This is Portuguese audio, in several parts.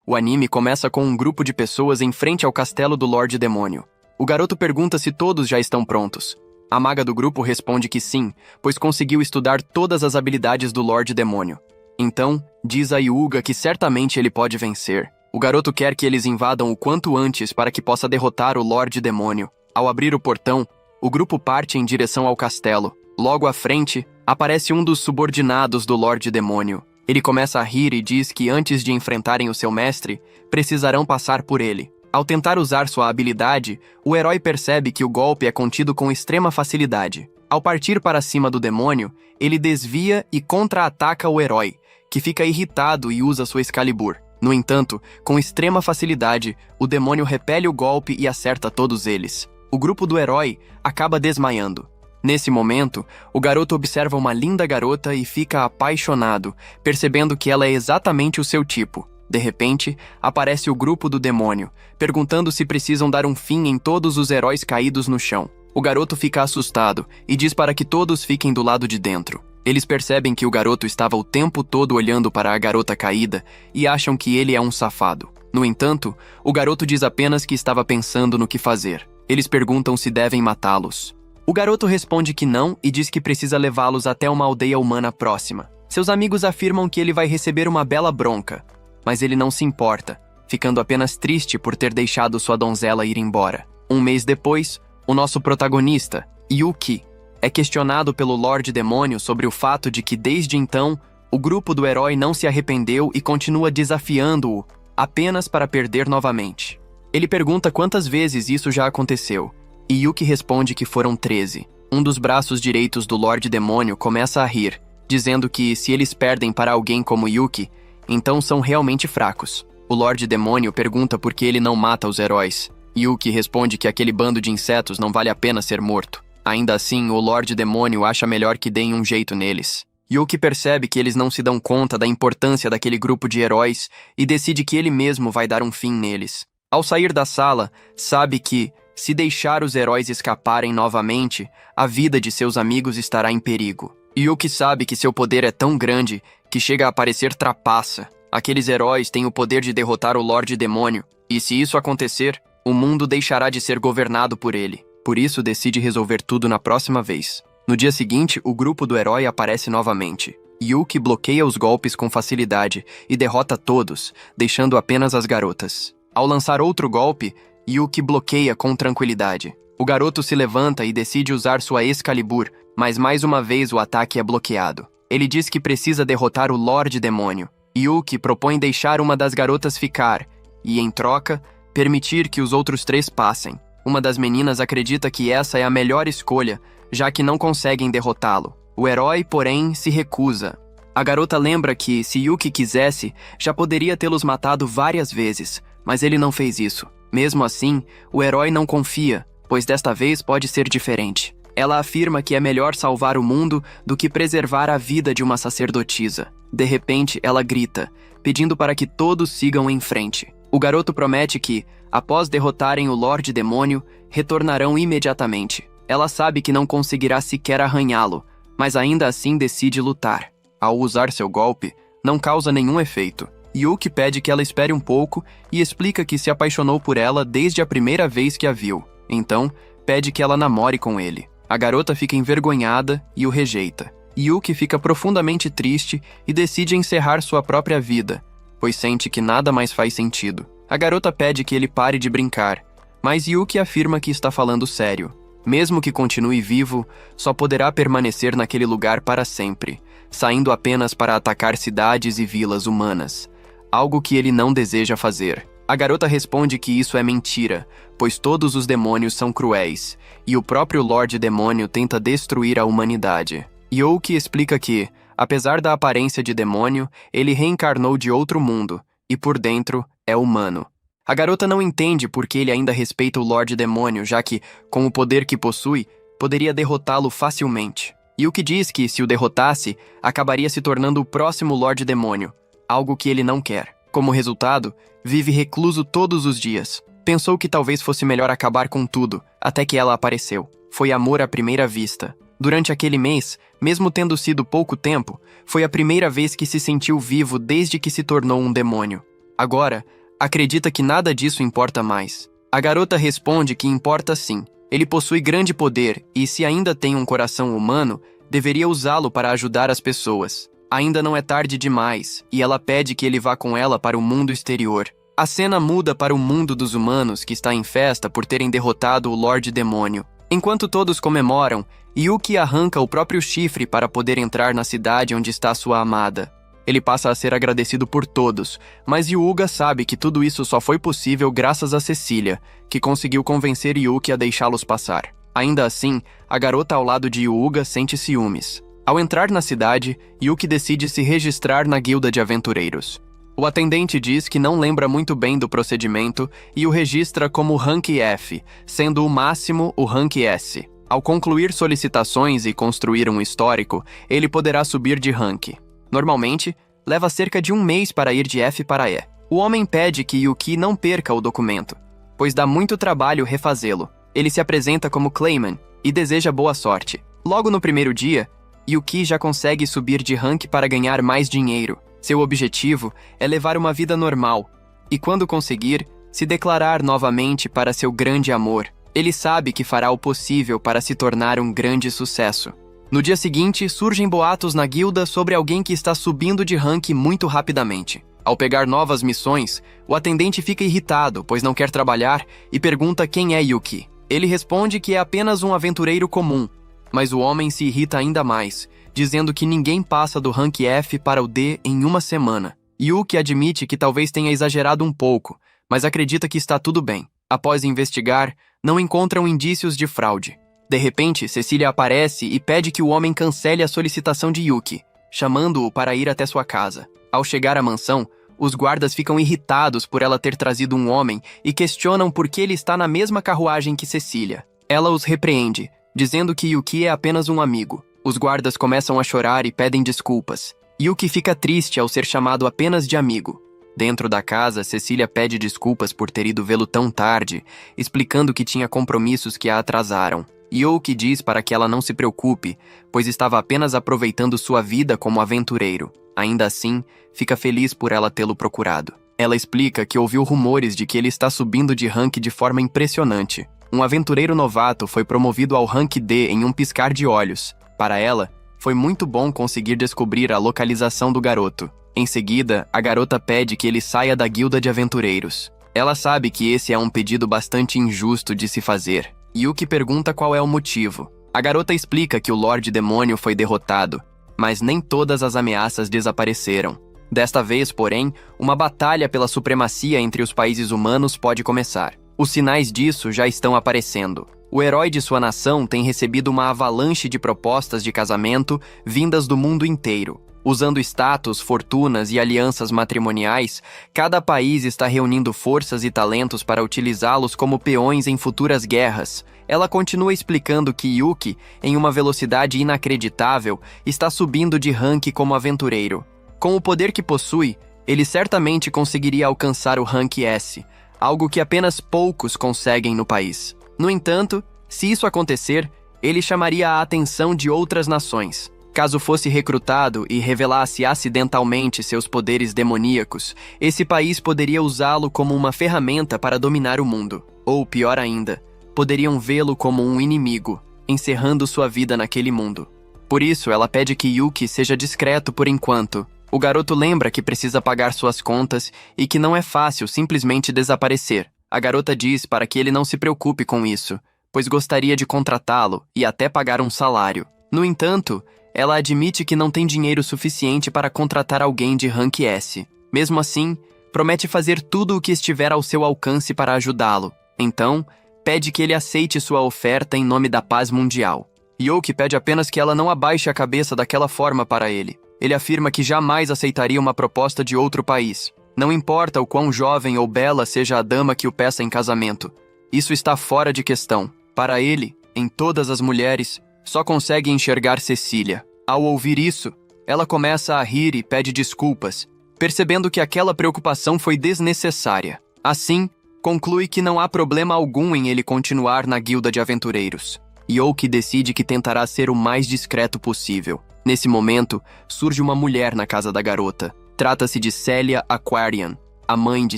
O anime começa com um grupo de pessoas em frente ao castelo do Lorde Demônio. O garoto pergunta se todos já estão prontos. A maga do grupo responde que sim, pois conseguiu estudar todas as habilidades do Lorde Demônio. Então, diz a Yuga que certamente ele pode vencer. O garoto quer que eles invadam o quanto antes para que possa derrotar o Lorde Demônio. Ao abrir o portão, o grupo parte em direção ao castelo. Logo à frente, aparece um dos subordinados do Lorde Demônio. Ele começa a rir e diz que antes de enfrentarem o seu mestre, precisarão passar por ele. Ao tentar usar sua habilidade, o herói percebe que o golpe é contido com extrema facilidade. Ao partir para cima do demônio, ele desvia e contra-ataca o herói, que fica irritado e usa sua Excalibur. No entanto, com extrema facilidade, o demônio repele o golpe e acerta todos eles. O grupo do herói acaba desmaiando. Nesse momento, o garoto observa uma linda garota e fica apaixonado, percebendo que ela é exatamente o seu tipo. De repente, aparece o grupo do demônio, perguntando se precisam dar um fim em todos os heróis caídos no chão. O garoto fica assustado e diz para que todos fiquem do lado de dentro. Eles percebem que o garoto estava o tempo todo olhando para a garota caída e acham que ele é um safado. No entanto, o garoto diz apenas que estava pensando no que fazer. Eles perguntam se devem matá-los. O garoto responde que não e diz que precisa levá-los até uma aldeia humana próxima. Seus amigos afirmam que ele vai receber uma bela bronca, mas ele não se importa, ficando apenas triste por ter deixado sua donzela ir embora. Um mês depois, o nosso protagonista, Yuki, é questionado pelo Lorde Demônio sobre o fato de que, desde então, o grupo do herói não se arrependeu e continua desafiando-o apenas para perder novamente. Ele pergunta quantas vezes isso já aconteceu, e Yuki responde que foram 13. Um dos braços direitos do Lorde Demônio começa a rir, dizendo que se eles perdem para alguém como Yuki, então são realmente fracos. O Lorde Demônio pergunta por que ele não mata os heróis. Yuki responde que aquele bando de insetos não vale a pena ser morto. Ainda assim, o Lorde Demônio acha melhor que deem um jeito neles. Yuki percebe que eles não se dão conta da importância daquele grupo de heróis e decide que ele mesmo vai dar um fim neles. Ao sair da sala, sabe que, se deixar os heróis escaparem novamente, a vida de seus amigos estará em perigo. Yuki sabe que seu poder é tão grande que chega a parecer trapaça. Aqueles heróis têm o poder de derrotar o Lorde Demônio, e se isso acontecer, o mundo deixará de ser governado por ele. Por isso, decide resolver tudo na próxima vez. No dia seguinte, o grupo do herói aparece novamente. Yuki bloqueia os golpes com facilidade e derrota todos, deixando apenas as garotas. Ao lançar outro golpe, Yuki bloqueia com tranquilidade. O garoto se levanta e decide usar sua Excalibur, mas mais uma vez o ataque é bloqueado. Ele diz que precisa derrotar o Lorde Demônio. Yuki propõe deixar uma das garotas ficar e, em troca, permitir que os outros 3 passem. Uma das meninas acredita que essa é a melhor escolha, já que não conseguem derrotá-lo. O herói, porém, se recusa. A garota lembra que, se Yuki quisesse, já poderia tê-los matado várias vezes, mas ele não fez isso. Mesmo assim, o herói não confia, pois desta vez pode ser diferente. Ela afirma que é melhor salvar o mundo do que preservar a vida de uma sacerdotisa. De repente, ela grita, pedindo para que todos sigam em frente. O garoto promete que, após derrotarem o Lorde Demônio, retornarão imediatamente. Ela sabe que não conseguirá sequer arranhá-lo, mas ainda assim decide lutar. Ao usar seu golpe, não causa nenhum efeito. Yuki pede que ela espere um pouco e explica que se apaixonou por ela desde a primeira vez que a viu. Então, pede que ela namore com ele. A garota fica envergonhada e o rejeita. Yuki fica profundamente triste e decide encerrar sua própria vida, pois sente que nada mais faz sentido. A garota pede que ele pare de brincar, mas Yuki afirma que está falando sério. Mesmo que continue vivo, só poderá permanecer naquele lugar para sempre, saindo apenas para atacar cidades e vilas humanas, algo que ele não deseja fazer. A garota responde que isso é mentira, pois todos os demônios são cruéis, e o próprio Lorde Demônio tenta destruir a humanidade. Yuki explica que, apesar da aparência de demônio, ele reencarnou de outro mundo, e por dentro é humano. A garota não entende por que ele ainda respeita o Lorde Demônio, já que, com o poder que possui, poderia derrotá-lo facilmente. Yuki diz que, se o derrotasse, acabaria se tornando o próximo Lorde Demônio, algo que ele não quer. Como resultado, vive recluso todos os dias. Pensou que talvez fosse melhor acabar com tudo, até que ela apareceu. Foi amor à primeira vista. Durante aquele mês, mesmo tendo sido pouco tempo, foi a primeira vez que se sentiu vivo desde que se tornou um demônio. Agora, acredita que nada disso importa mais. A garota responde que importa sim. Ele possui grande poder e, se ainda tem um coração humano, deveria usá-lo para ajudar as pessoas. Ainda não é tarde demais, e ela pede que ele vá com ela para o mundo exterior. A cena muda para o mundo dos humanos, que está em festa por terem derrotado o Lorde Demônio. Enquanto todos comemoram, Yuki arranca o próprio chifre para poder entrar na cidade onde está sua amada. Ele passa a ser agradecido por todos, mas Yuga sabe que tudo isso só foi possível graças a Cecília, que conseguiu convencer Yuki a deixá-los passar. Ainda assim, a garota ao lado de Yuga sente ciúmes. Ao entrar na cidade, Yuki decide se registrar na guilda de aventureiros. O atendente diz que não lembra muito bem do procedimento e o registra como Rank F, sendo o máximo o Rank S. Ao concluir solicitações e construir um histórico, ele poderá subir de rank. Normalmente, leva cerca de um mês para ir de F para E. O homem pede que Yuki não perca o documento, pois dá muito trabalho refazê-lo. Ele se apresenta como Clayman e deseja boa sorte. Logo no primeiro dia, Yuki já consegue subir de rank para ganhar mais dinheiro. Seu objetivo é levar uma vida normal e, quando conseguir, se declarar novamente para seu grande amor. Ele sabe que fará o possível para se tornar um grande sucesso. No dia seguinte, surgem boatos na guilda sobre alguém que está subindo de rank muito rapidamente. Ao pegar novas missões, o atendente fica irritado, pois não quer trabalhar, e pergunta quem é Yuki. Ele responde que é apenas um aventureiro comum, mas o homem se irrita ainda mais, dizendo que ninguém passa do rank F para o D em uma semana. Yuki admite que talvez tenha exagerado um pouco, mas acredita que está tudo bem. Após investigar, não encontram indícios de fraude. De repente, Cecília aparece e pede que o homem cancele a solicitação de Yuki, chamando-o para ir até sua casa. Ao chegar à mansão, os guardas ficam irritados por ela ter trazido um homem e questionam por que ele está na mesma carruagem que Cecília. Ela os repreende, dizendo que Yuki é apenas um amigo. Os guardas começam a chorar e pedem desculpas. Yuki fica triste ao ser chamado apenas de amigo. Dentro da casa, Cecília pede desculpas por ter ido vê-lo tão tarde, explicando que tinha compromissos que a atrasaram. Yuki diz para que ela não se preocupe, pois estava apenas aproveitando sua vida como aventureiro. Ainda assim, fica feliz por ela tê-lo procurado. Ela explica que ouviu rumores de que ele está subindo de rank de forma impressionante. Um aventureiro novato foi promovido ao rank D em um piscar de olhos. Para ela, foi muito bom conseguir descobrir a localização do garoto. Em seguida, a garota pede que ele saia da guilda de aventureiros. Ela sabe que esse é um pedido bastante injusto de se fazer. Yuki pergunta qual é o motivo. A garota explica que o Lorde Demônio foi derrotado, mas nem todas as ameaças desapareceram. Desta vez, porém, uma batalha pela supremacia entre os países humanos pode começar. Os sinais disso já estão aparecendo. O herói de sua nação tem recebido uma avalanche de propostas de casamento vindas do mundo inteiro. Usando status, fortunas e alianças matrimoniais, cada país está reunindo forças e talentos para utilizá-los como peões em futuras guerras. Ela continua explicando que Yuki, em uma velocidade inacreditável, está subindo de rank como aventureiro. Com o poder que possui, ele certamente conseguiria alcançar o rank S, algo que apenas poucos conseguem no país. No entanto, se isso acontecer, ele chamaria a atenção de outras nações. Caso fosse recrutado e revelasse acidentalmente seus poderes demoníacos, esse país poderia usá-lo como uma ferramenta para dominar o mundo. Ou, pior ainda, poderiam vê-lo como um inimigo, encerrando sua vida naquele mundo. Por isso, ela pede que Yuki seja discreto por enquanto. O garoto lembra que precisa pagar suas contas e que não é fácil simplesmente desaparecer. A garota diz para que ele não se preocupe com isso, pois gostaria de contratá-lo e até pagar um salário. No entanto, ela admite que não tem dinheiro suficiente para contratar alguém de rank S. Mesmo assim, promete fazer tudo o que estiver ao seu alcance para ajudá-lo. Então, pede que ele aceite sua oferta em nome da paz mundial. Yuki pede apenas que ela não abaixe a cabeça daquela forma para ele. Ele afirma que jamais aceitaria uma proposta de outro país. Não importa o quão jovem ou bela seja a dama que o peça em casamento. Isso está fora de questão. Para ele, em todas as mulheres, só consegue enxergar Cecília. Ao ouvir isso, ela começa a rir e pede desculpas, percebendo que aquela preocupação foi desnecessária. Assim, conclui que não há problema algum em ele continuar na guilda de aventureiros. Yuki decide que tentará ser o mais discreto possível. Nesse momento, surge uma mulher na casa da garota. Trata-se de Celia Aquarian. a mãe de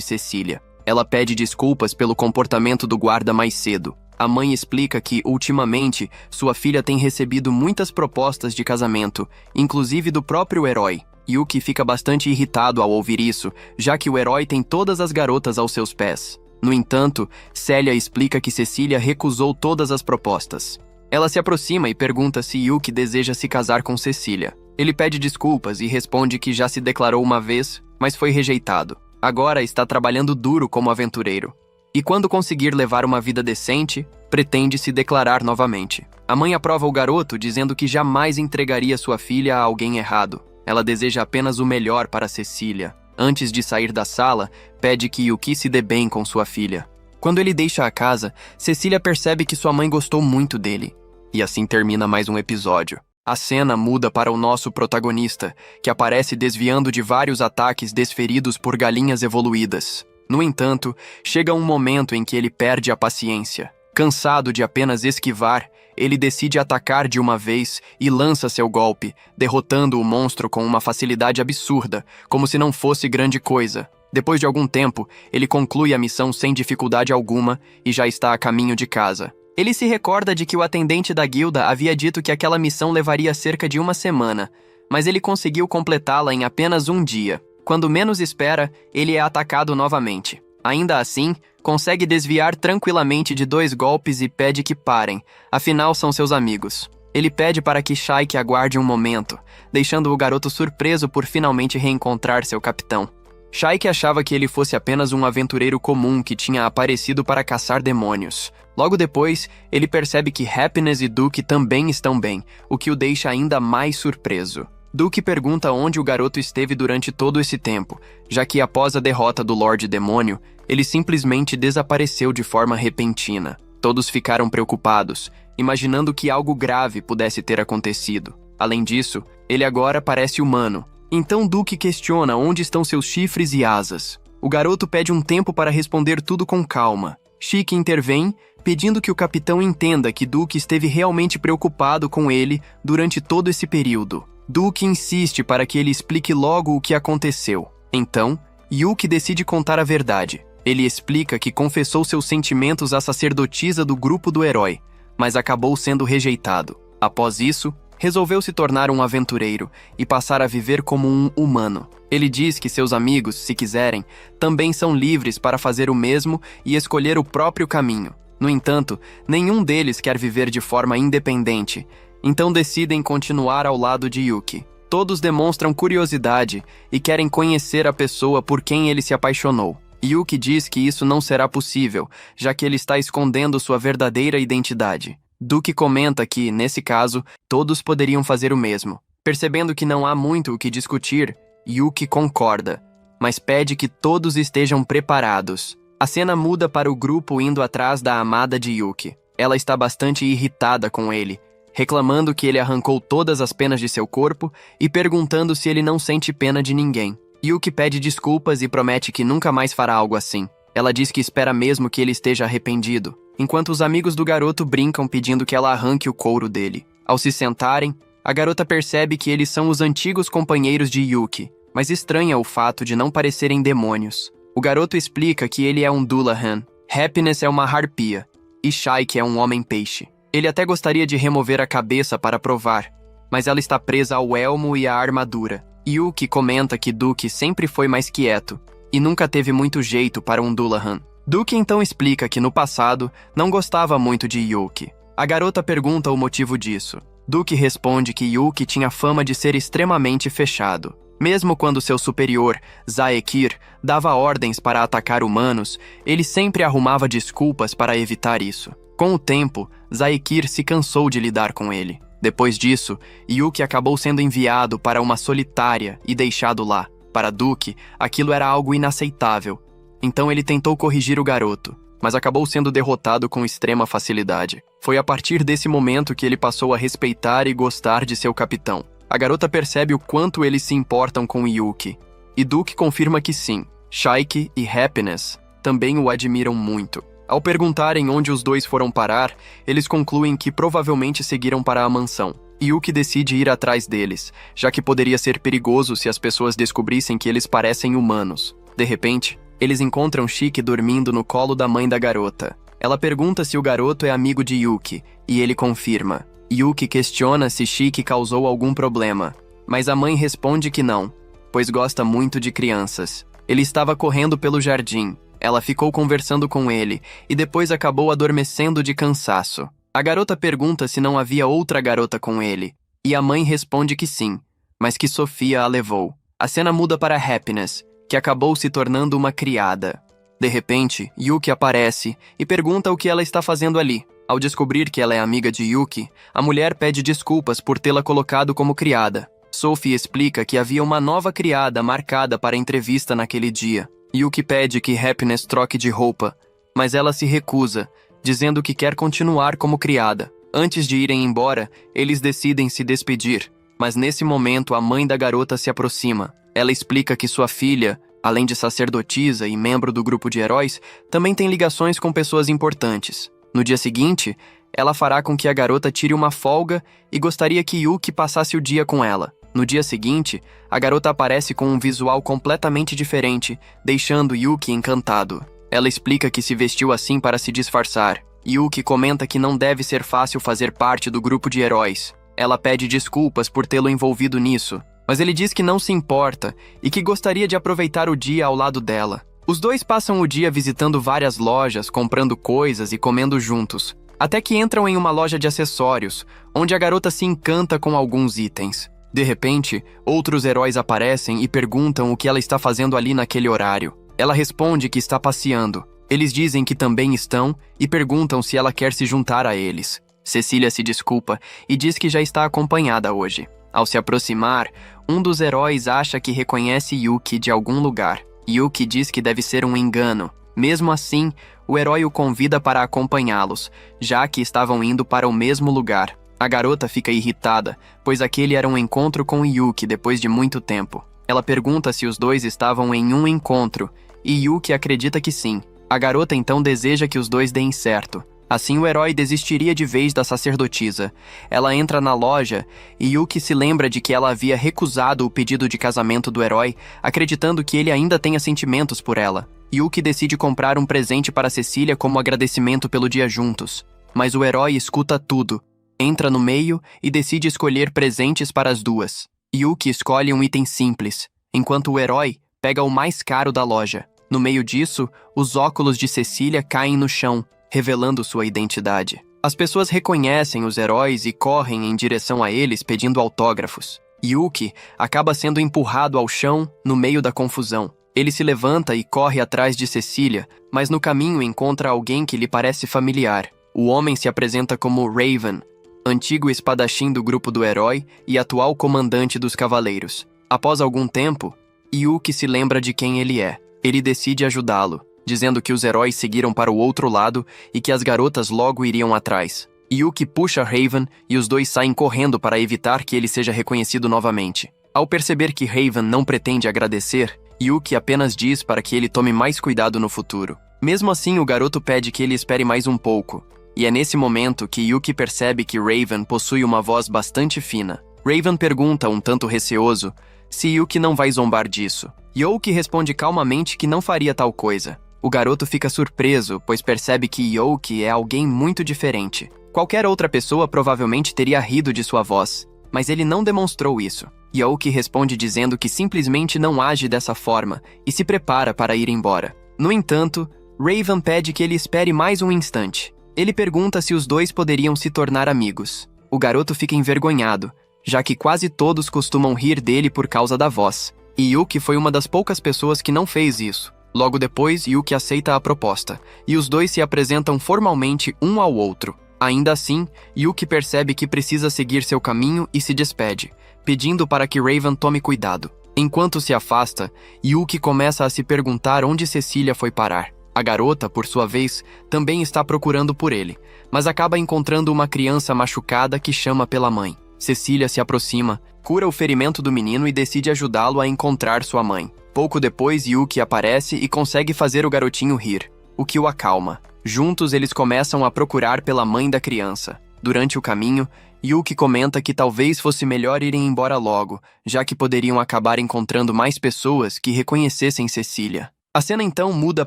Cecília. Ela pede desculpas pelo comportamento do guarda mais cedo. A mãe explica que, ultimamente, sua filha tem recebido muitas propostas de casamento, inclusive do próprio herói. Yuki fica bastante irritado ao ouvir isso, já que o herói tem todas as garotas aos seus pés. No entanto, Célia explica que Cecília recusou todas as propostas. Ela se aproxima e pergunta se Yuki deseja se casar com Cecília. Ele pede desculpas e responde que já se declarou uma vez, mas foi rejeitado. Agora está trabalhando duro como aventureiro. E quando conseguir levar uma vida decente, pretende se declarar novamente. A mãe aprova o garoto, dizendo que jamais entregaria sua filha a alguém errado. Ela deseja apenas o melhor para Cecília. Antes de sair da sala, pede que Yuki se dê bem com sua filha. Quando ele deixa a casa, Cecília percebe que sua mãe gostou muito dele. E assim termina mais um episódio. A cena muda para o nosso protagonista, que aparece desviando de vários ataques desferidos por galinhas evoluídas. No entanto, chega um momento em que ele perde a paciência. Cansado de apenas esquivar, ele decide atacar de uma vez e lança seu golpe, derrotando o monstro com uma facilidade absurda, como se não fosse grande coisa. Depois de algum tempo, ele conclui a missão sem dificuldade alguma e já está a caminho de casa. Ele se recorda de que o atendente da guilda havia dito que aquela missão levaria cerca de uma semana, mas ele conseguiu completá-la em apenas um dia. Quando menos espera, ele é atacado novamente. Ainda assim, consegue desviar tranquilamente de 2 golpes e pede que parem, afinal são seus amigos. Ele pede para que Shaike aguarde um momento, deixando o garoto surpreso por finalmente reencontrar seu capitão. Shaike achava que ele fosse apenas um aventureiro comum que tinha aparecido para caçar demônios. Logo depois, ele percebe que Happiness e Duke também estão bem, o que o deixa ainda mais surpreso. Duke pergunta onde o garoto esteve durante todo esse tempo, já que após a derrota do Lorde Demônio, ele simplesmente desapareceu de forma repentina. Todos ficaram preocupados, imaginando que algo grave pudesse ter acontecido. Além disso, ele agora parece humano. Então Duke questiona onde estão seus chifres e asas. O garoto pede um tempo para responder tudo com calma. Chique intervém, pedindo que o capitão entenda que Duke esteve realmente preocupado com ele durante todo esse período. Duke insiste para que ele explique logo o que aconteceu. Então, Yuki decide contar a verdade. Ele explica que confessou seus sentimentos à sacerdotisa do grupo do herói, mas acabou sendo rejeitado. Após isso, resolveu se tornar um aventureiro e passar a viver como um humano. Ele diz que seus amigos, se quiserem, também são livres para fazer o mesmo e escolher o próprio caminho. No entanto, nenhum deles quer viver de forma independente, então decidem continuar ao lado de Yuki. Todos demonstram curiosidade e querem conhecer a pessoa por quem ele se apaixonou. Yuki diz que isso não será possível, já que ele está escondendo sua verdadeira identidade. Duke comenta que, nesse caso, todos poderiam fazer o mesmo. Percebendo que não há muito o que discutir, Yuki concorda, mas pede que todos estejam preparados. A cena muda para o grupo indo atrás da amada de Yuki. Ela está bastante irritada com ele, reclamando que ele arrancou todas as penas de seu corpo e perguntando se ele não sente pena de ninguém. Yuki pede desculpas e promete que nunca mais fará algo assim. Ela diz que espera mesmo que ele esteja arrependido, enquanto os amigos do garoto brincam pedindo que ela arranque o couro dele. Ao se sentarem, a garota percebe que eles são os antigos companheiros de Yuki, mas estranha o fato de não parecerem demônios. O garoto explica que ele é um Dullahan, Happiness é uma harpia, e Shaike é um homem-peixe. Ele até gostaria de remover a cabeça para provar, mas ela está presa ao elmo e à armadura. Yuki comenta que Duke sempre foi mais quieto, e nunca teve muito jeito para um Dullahan. Duke então explica que no passado não gostava muito de Yuki. A garota pergunta o motivo disso. Duke responde que Yuki tinha fama de ser extremamente fechado. Mesmo quando seu superior, Zaekir, dava ordens para atacar humanos, ele sempre arrumava desculpas para evitar isso. Com o tempo, Zaekir se cansou de lidar com ele. Depois disso, Yuki acabou sendo enviado para uma solitária e deixado lá. Para Duke, aquilo era algo inaceitável. Então ele tentou corrigir o garoto, mas acabou sendo derrotado com extrema facilidade. Foi a partir desse momento que ele passou a respeitar e gostar de seu capitão. A garota percebe o quanto eles se importam com Yuki, e Duke confirma que sim, Shaike e Happiness também o admiram muito. Ao perguntarem onde os dois foram parar, eles concluem que provavelmente seguiram para a mansão. Yuki decide ir atrás deles, já que poderia ser perigoso se as pessoas descobrissem que eles parecem humanos. De repente, Eles encontram Shiki dormindo no colo da mãe da garota. Ela pergunta se o garoto é amigo de Yuki, e ele confirma. Yuki questiona se Shiki causou algum problema, mas a mãe responde que não, pois gosta muito de crianças. Ele estava correndo pelo jardim. Ela ficou conversando com ele, e depois acabou adormecendo de cansaço. A garota pergunta se não havia outra garota com ele, e a mãe responde que sim, mas que Sofia a levou. A cena muda para Happiness, que acabou se tornando uma criada. De repente, Yuki aparece e pergunta o que ela está fazendo ali. Ao descobrir que ela é amiga de Yuki, a mulher pede desculpas por tê-la colocado como criada. Sophie explica que havia uma nova criada marcada para a entrevista naquele dia. Yuki pede que Happiness troque de roupa, mas ela se recusa, dizendo que quer continuar como criada. Antes de irem embora, eles decidem se despedir, mas nesse momento a mãe da garota se aproxima. Ela explica que sua filha, além de sacerdotisa e membro do grupo de heróis, também tem ligações com pessoas importantes. No dia seguinte, ela fará com que a garota tire uma folga e gostaria que Yuki passasse o dia com ela. No dia seguinte, a garota aparece com um visual completamente diferente, deixando Yuki encantado. Ela explica que se vestiu assim para se disfarçar. Yuki comenta que não deve ser fácil fazer parte do grupo de heróis. Ela pede desculpas por tê-lo envolvido nisso, mas ele diz que não se importa e que gostaria de aproveitar o dia ao lado dela. Os dois passam o dia visitando várias lojas, comprando coisas e comendo juntos, até que entram em uma loja de acessórios, onde a garota se encanta com alguns itens. De repente, outros heróis aparecem e perguntam o que ela está fazendo ali naquele horário. Ela responde que está passeando. Eles dizem que também estão e perguntam se ela quer se juntar a eles. Cecília se desculpa e diz que já está acompanhada hoje. Ao se aproximar, um dos heróis acha que reconhece Yuki de algum lugar. Yuki diz que deve ser um engano. Mesmo assim, o herói o convida para acompanhá-los, já que estavam indo para o mesmo lugar. A garota fica irritada, pois aquele era um encontro com Yuki depois de muito tempo. Ela pergunta se os dois estavam em um encontro, e Yuki acredita que sim. A garota então deseja que os dois deem certo. Assim o herói desistiria de vez da sacerdotisa. Ela entra na loja e Yuki se lembra de que ela havia recusado o pedido de casamento do herói, acreditando que ele ainda tenha sentimentos por ela. Yuki decide comprar um presente para Cecília como agradecimento pelo dia juntos. Mas o herói escuta tudo, entra no meio e decide escolher presentes para as duas. Yuki escolhe um item simples, enquanto o herói pega o mais caro da loja. No meio disso, os óculos de Cecília caem no chão, revelando sua identidade. As pessoas reconhecem os heróis e correm em direção a eles pedindo autógrafos. Yuki acaba sendo empurrado ao chão no meio da confusão. Ele se levanta e corre atrás de Cecília, mas no caminho encontra alguém que lhe parece familiar. O homem se apresenta como Raven, antigo espadachim do grupo do herói e atual comandante dos cavaleiros. Após algum tempo, Yuki se lembra de quem ele é. Ele decide ajudá-lo, dizendo que os heróis seguiram para o outro lado e que as garotas logo iriam atrás. Yuki puxa Raven e os dois saem correndo para evitar que ele seja reconhecido novamente. Ao perceber que Raven não pretende agradecer, Yuki apenas diz para que ele tome mais cuidado no futuro. Mesmo assim, o garoto pede que ele espere mais um pouco. E é nesse momento que Yuki percebe que Raven possui uma voz bastante fina. Raven pergunta, um tanto receoso, se Yuki não vai zombar disso. Yuki responde calmamente que não faria tal coisa. O garoto fica surpreso, pois percebe que Yuki é alguém muito diferente. Qualquer outra pessoa provavelmente teria rido de sua voz, mas ele não demonstrou isso. Yuki responde dizendo que simplesmente não age dessa forma e se prepara para ir embora. No entanto, Raven pede que ele espere mais um instante. Ele pergunta se os dois poderiam se tornar amigos. O garoto fica envergonhado, já que quase todos costumam rir dele por causa da voz. E Yuki foi uma das poucas pessoas que não fez isso. Logo depois, Yuki aceita a proposta, e os dois se apresentam formalmente um ao outro. Ainda assim, Yuki percebe que precisa seguir seu caminho e se despede, pedindo para que Raven tome cuidado. Enquanto se afasta, Yuki começa a se perguntar onde Cecília foi parar. A garota, por sua vez, também está procurando por ele, mas acaba encontrando uma criança machucada que chama pela mãe. Cecília se aproxima, cura o ferimento do menino e decide ajudá-lo a encontrar sua mãe. Pouco depois, Yuki aparece e consegue fazer o garotinho rir, o que o acalma. Juntos, eles começam a procurar pela mãe da criança. Durante o caminho, Yuki comenta que talvez fosse melhor irem embora logo, já que poderiam acabar encontrando mais pessoas que reconhecessem Cecília. A cena então muda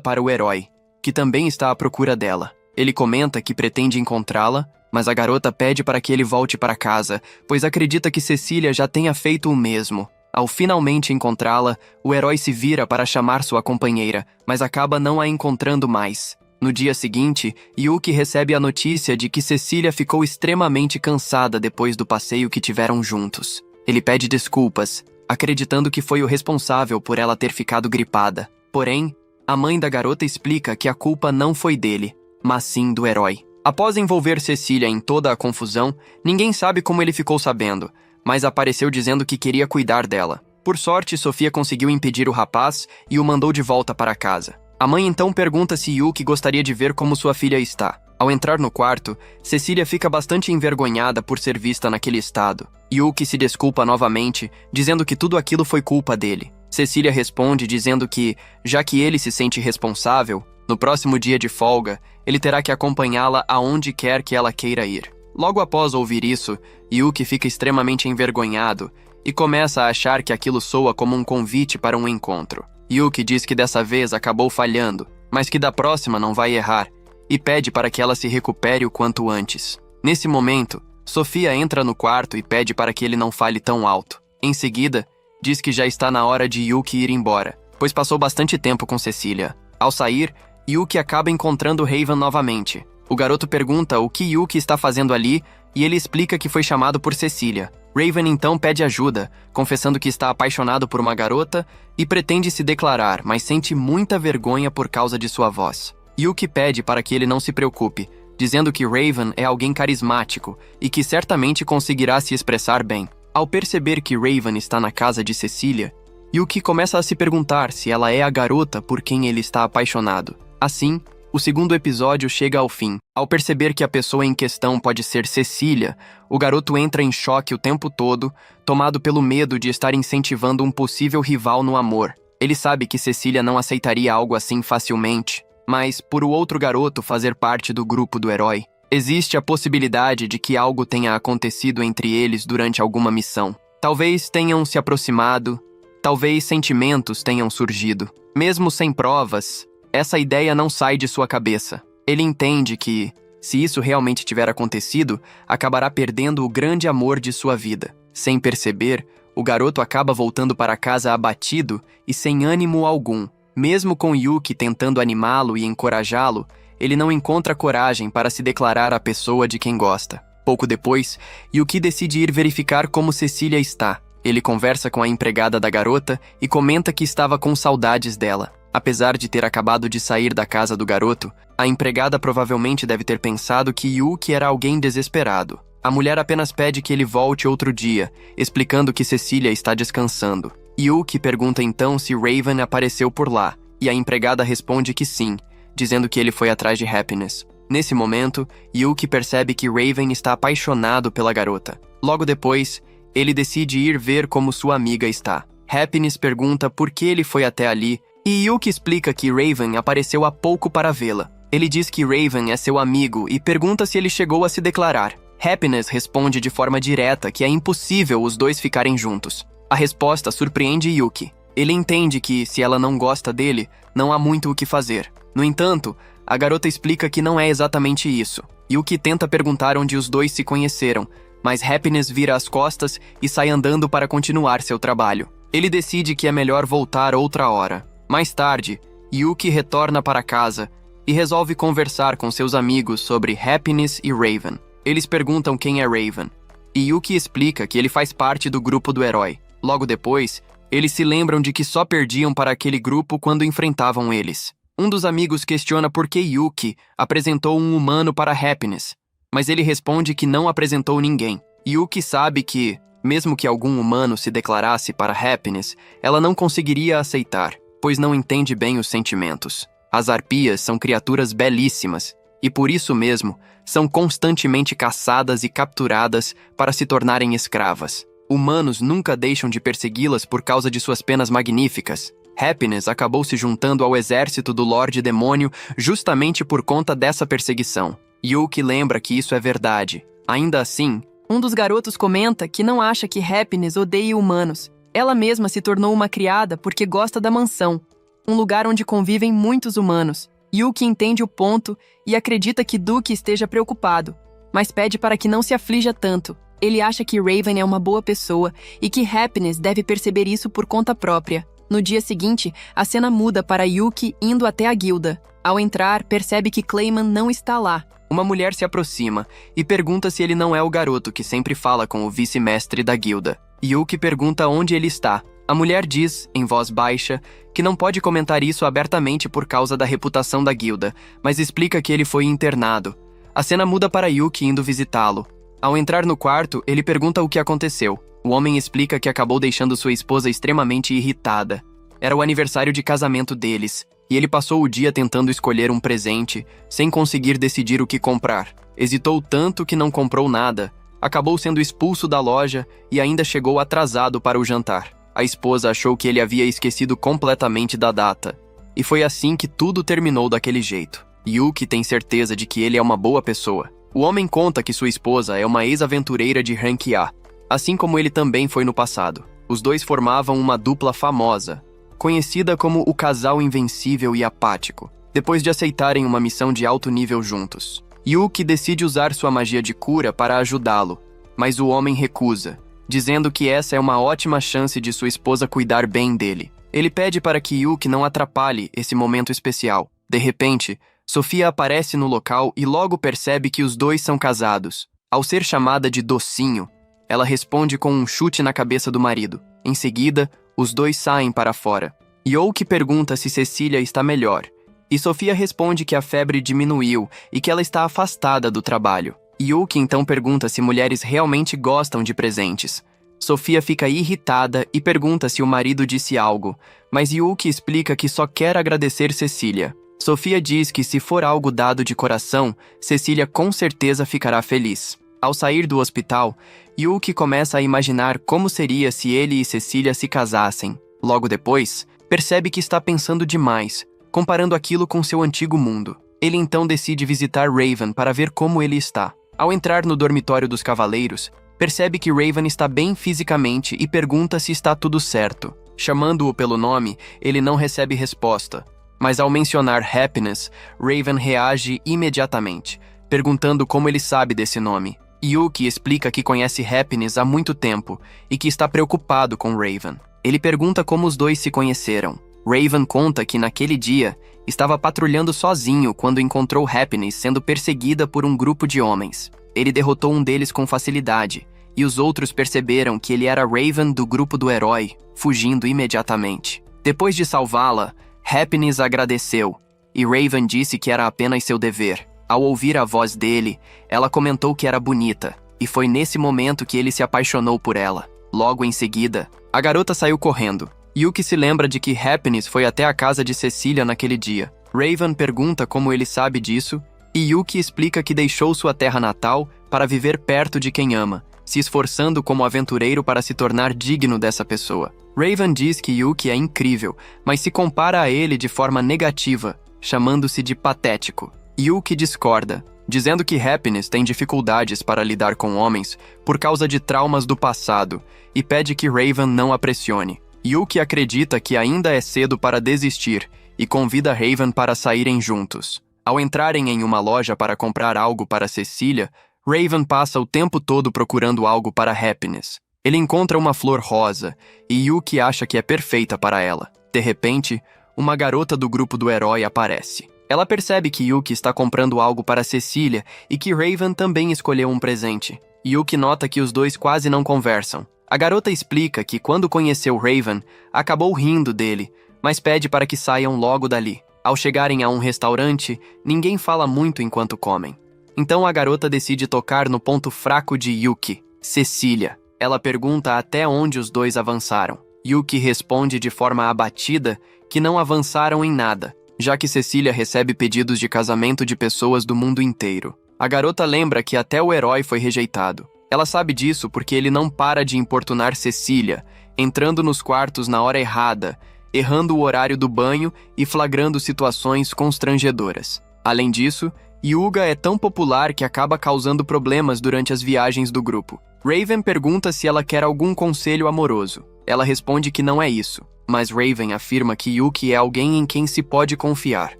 para o herói, que também está à procura dela. Ele comenta que pretende encontrá-la, mas a garota pede para que ele volte para casa, pois acredita que Cecília já tenha feito o mesmo. Ao finalmente encontrá-la, o herói se vira para chamar sua companheira, mas acaba não a encontrando mais. No dia seguinte, Yuki recebe a notícia de que Cecília ficou extremamente cansada depois do passeio que tiveram juntos. Ele pede desculpas, acreditando que foi o responsável por ela ter ficado gripada. Porém, a mãe da garota explica que a culpa não foi dele, mas sim do herói. Após envolver Cecília em toda a confusão, ninguém sabe como ele ficou sabendo, mas apareceu dizendo que queria cuidar dela. Por sorte, Sofia conseguiu impedir o rapaz e o mandou de volta para casa. A mãe então pergunta se Yuki gostaria de ver como sua filha está. Ao entrar no quarto, Cecília fica bastante envergonhada por ser vista naquele estado. Yuki se desculpa novamente, dizendo que tudo aquilo foi culpa dele. Cecília responde dizendo que, já que ele se sente responsável, no próximo dia de folga, ele terá que acompanhá-la aonde quer que ela queira ir. Logo após ouvir isso, Yuki fica extremamente envergonhado e começa a achar que aquilo soa como um convite para um encontro. Yuki diz que dessa vez acabou falhando, mas que da próxima não vai errar, e pede para que ela se recupere o quanto antes. Nesse momento, Sofia entra no quarto e pede para que ele não fale tão alto. Em seguida, diz que já está na hora de Yuki ir embora, pois passou bastante tempo com Cecília. Ao sair, Yuki acaba encontrando Raven novamente. O garoto pergunta o que Yuki está fazendo ali e ele explica que foi chamado por Cecília. Raven então pede ajuda, confessando que está apaixonado por uma garota e pretende se declarar, mas sente muita vergonha por causa de sua voz. Yuki pede para que ele não se preocupe, dizendo que Raven é alguém carismático e que certamente conseguirá se expressar bem. Ao perceber que Raven está na casa de Cecília, Yuki começa a se perguntar se ela é a garota por quem ele está apaixonado. Assim, o segundo episódio chega ao fim. Ao perceber que a pessoa em questão pode ser Cecília, o garoto entra em choque o tempo todo, tomado pelo medo de estar incentivando um possível rival no amor. Ele sabe que Cecília não aceitaria algo assim facilmente, mas, por o outro garoto fazer parte do grupo do herói, existe a possibilidade de que algo tenha acontecido entre eles durante alguma missão. Talvez tenham se aproximado, talvez sentimentos tenham surgido. Mesmo sem provas, essa ideia não sai de sua cabeça. Ele entende que, se isso realmente tiver acontecido, acabará perdendo o grande amor de sua vida. Sem perceber, o garoto acaba voltando para casa abatido e sem ânimo algum. Mesmo com Yuki tentando animá-lo e encorajá-lo, ele não encontra coragem para se declarar à pessoa de quem gosta. Pouco depois, Yuki decide ir verificar como Cecília está. Ele conversa com a empregada da garota e comenta que estava com saudades dela. Apesar de ter acabado de sair da casa do garoto, a empregada provavelmente deve ter pensado que Yuki era alguém desesperado. A mulher apenas pede que ele volte outro dia, explicando que Cecília está descansando. Yuki pergunta então se Raven apareceu por lá, e a empregada responde que sim, dizendo que ele foi atrás de Happiness. Nesse momento, Yuki percebe que Raven está apaixonado pela garota. Logo depois, ele decide ir ver como sua amiga está. Happiness pergunta por que ele foi até ali, e Yuki explica que Raven apareceu há pouco para vê-la. Ele diz que Raven é seu amigo e pergunta se ele chegou a se declarar. Happiness responde de forma direta que é impossível os dois ficarem juntos. A resposta surpreende Yuki. Ele entende que, se ela não gosta dele, não há muito o que fazer. No entanto, a garota explica que não é exatamente isso. Yuki tenta perguntar onde os dois se conheceram, mas Happiness vira as costas e sai andando para continuar seu trabalho. Ele decide que é melhor voltar outra hora. Mais tarde, Yuki retorna para casa e resolve conversar com seus amigos sobre Happiness e Raven. Eles perguntam quem é Raven, e Yuki explica que ele faz parte do grupo do herói. Logo depois, eles se lembram de que só perdiam para aquele grupo quando enfrentavam eles. Um dos amigos questiona por que Yuki apresentou um humano para Happiness, mas ele responde que não apresentou ninguém. Yuki sabe que, mesmo que algum humano se declarasse para Happiness, ela não conseguiria aceitar, pois não entende bem os sentimentos. As arpias são criaturas belíssimas, e por isso mesmo, são constantemente caçadas e capturadas para se tornarem escravas. Humanos nunca deixam de persegui-las por causa de suas penas magníficas. Happiness acabou se juntando ao exército do Lorde Demônio justamente por conta dessa perseguição. Yuki lembra que isso é verdade. Ainda assim, um dos garotos comenta que não acha que Happiness odeie humanos. Ela mesma se tornou uma criada porque gosta da mansão. um lugar onde convivem muitos humanos. Yuki entende o ponto e acredita que Duke esteja preocupado, mas pede para que não se aflija tanto. Ele acha que Raven é uma boa pessoa e que Happiness deve perceber isso por conta própria. No dia seguinte, a cena muda para Yuki indo até a guilda. Ao entrar, percebe que Clayman não está lá. Uma mulher se aproxima e pergunta se ele não é o garoto que sempre fala com o vice-mestre da guilda. Yuki pergunta onde ele está. A mulher diz, em voz baixa, que não pode comentar isso abertamente por causa da reputação da guilda, mas explica que ele foi internado. A cena muda para Yuki indo visitá-lo. Ao entrar no quarto, ele pergunta o que aconteceu. O homem explica que acabou deixando sua esposa extremamente irritada. Era o aniversário de casamento deles, e ele passou o dia tentando escolher um presente, sem conseguir decidir o que comprar. Hesitou tanto que não comprou nada. Acabou sendo expulso da loja e ainda chegou atrasado para o jantar. A esposa achou que ele havia esquecido completamente da data. E foi assim que tudo terminou daquele jeito. Yuki tem certeza de que ele é uma boa pessoa. O homem conta que sua esposa é uma ex-aventureira de rank A, assim como ele também foi no passado. Os dois formavam uma dupla famosa, conhecida como o casal invencível e apático, depois de aceitarem uma missão de alto nível juntos. Yuki decide usar sua magia de cura para ajudá-lo, mas o homem recusa, dizendo que essa é uma ótima chance de sua esposa cuidar bem dele. Ele pede para que Yuki não atrapalhe esse momento especial. De repente, Sofia aparece no local e logo percebe que os dois são casados. Ao ser chamada de docinho, ela responde com um chute na cabeça do marido. Em seguida, os dois saem para fora. Yuki pergunta se Cecília está melhor, e Sofia responde que a febre diminuiu e que ela está afastada do trabalho. Yuki então pergunta se mulheres realmente gostam de presentes. Sofia fica irritada e pergunta se o marido disse algo, mas Yuki explica que só quer agradecer Cecília. Sofia diz que se for algo dado de coração, Cecília com certeza ficará feliz. Ao sair do hospital, Yuki começa a imaginar como seria se ele e Cecília se casassem. Logo depois, percebe que está pensando demais, comparando aquilo com seu antigo mundo. Ele então decide visitar Raven para ver como ele está. Ao entrar no dormitório dos cavaleiros, percebe que Raven está bem fisicamente e pergunta se está tudo certo. Chamando-o pelo nome, ele não recebe resposta. Mas ao mencionar Happiness, Raven reage imediatamente, perguntando como ele sabe desse nome. Yuki explica que conhece Happiness há muito tempo e que está preocupado com Raven. Ele pergunta como os dois se conheceram. Raven conta que naquele dia estava patrulhando sozinho quando encontrou Happiness sendo perseguida por um grupo de homens. Ele derrotou um deles com facilidade, e os outros perceberam que ele era Raven do grupo do herói, fugindo imediatamente. Depois de salvá-la, Happiness agradeceu, e Raven disse que era apenas seu dever. Ao ouvir a voz dele, ela comentou que era bonita, e foi nesse momento que ele se apaixonou por ela. Logo em seguida, a garota saiu correndo. Yuki se lembra de que Happiness foi até a casa de Cecília naquele dia. Raven pergunta como ele sabe disso, e Yuki explica que deixou sua terra natal para viver perto de quem ama, se esforçando como aventureiro para se tornar digno dessa pessoa. Raven diz que Yuki é incrível, mas se compara a ele de forma negativa, chamando-se de patético. Yuki discorda, dizendo que Happiness tem dificuldades para lidar com homens por causa de traumas do passado e pede que Raven não a pressione. Yuki acredita que ainda é cedo para desistir e convida Raven para saírem juntos. Ao entrarem em uma loja para comprar algo para Cecília, Raven passa o tempo todo procurando algo para Happiness. Ele encontra uma flor rosa e Yuki acha que é perfeita para ela. De repente, uma garota do grupo do herói aparece. Ela percebe que Yuki está comprando algo para Cecília e que Raven também escolheu um presente. Yuki nota que os dois quase não conversam. A garota explica que quando conheceu Raven, acabou rindo dele, mas pede para que saiam logo dali. Ao chegarem a um restaurante, ninguém fala muito enquanto comem. Então a garota decide tocar no ponto fraco de Yuki, Cecília. Ela pergunta até onde os dois avançaram. Yuki responde de forma abatida que não avançaram em nada, já que Cecília recebe pedidos de casamento de pessoas do mundo inteiro. A garota lembra que até o herói foi rejeitado. Ela sabe disso porque ele não para de importunar Cecília, entrando nos quartos na hora errada, errando o horário do banho e flagrando situações constrangedoras. Além disso, Yuga é tão popular que acaba causando problemas durante as viagens do grupo. Raven pergunta se ela quer algum conselho amoroso. Ela responde que não é isso. mas Raven afirma que Yuki é alguém em quem se pode confiar.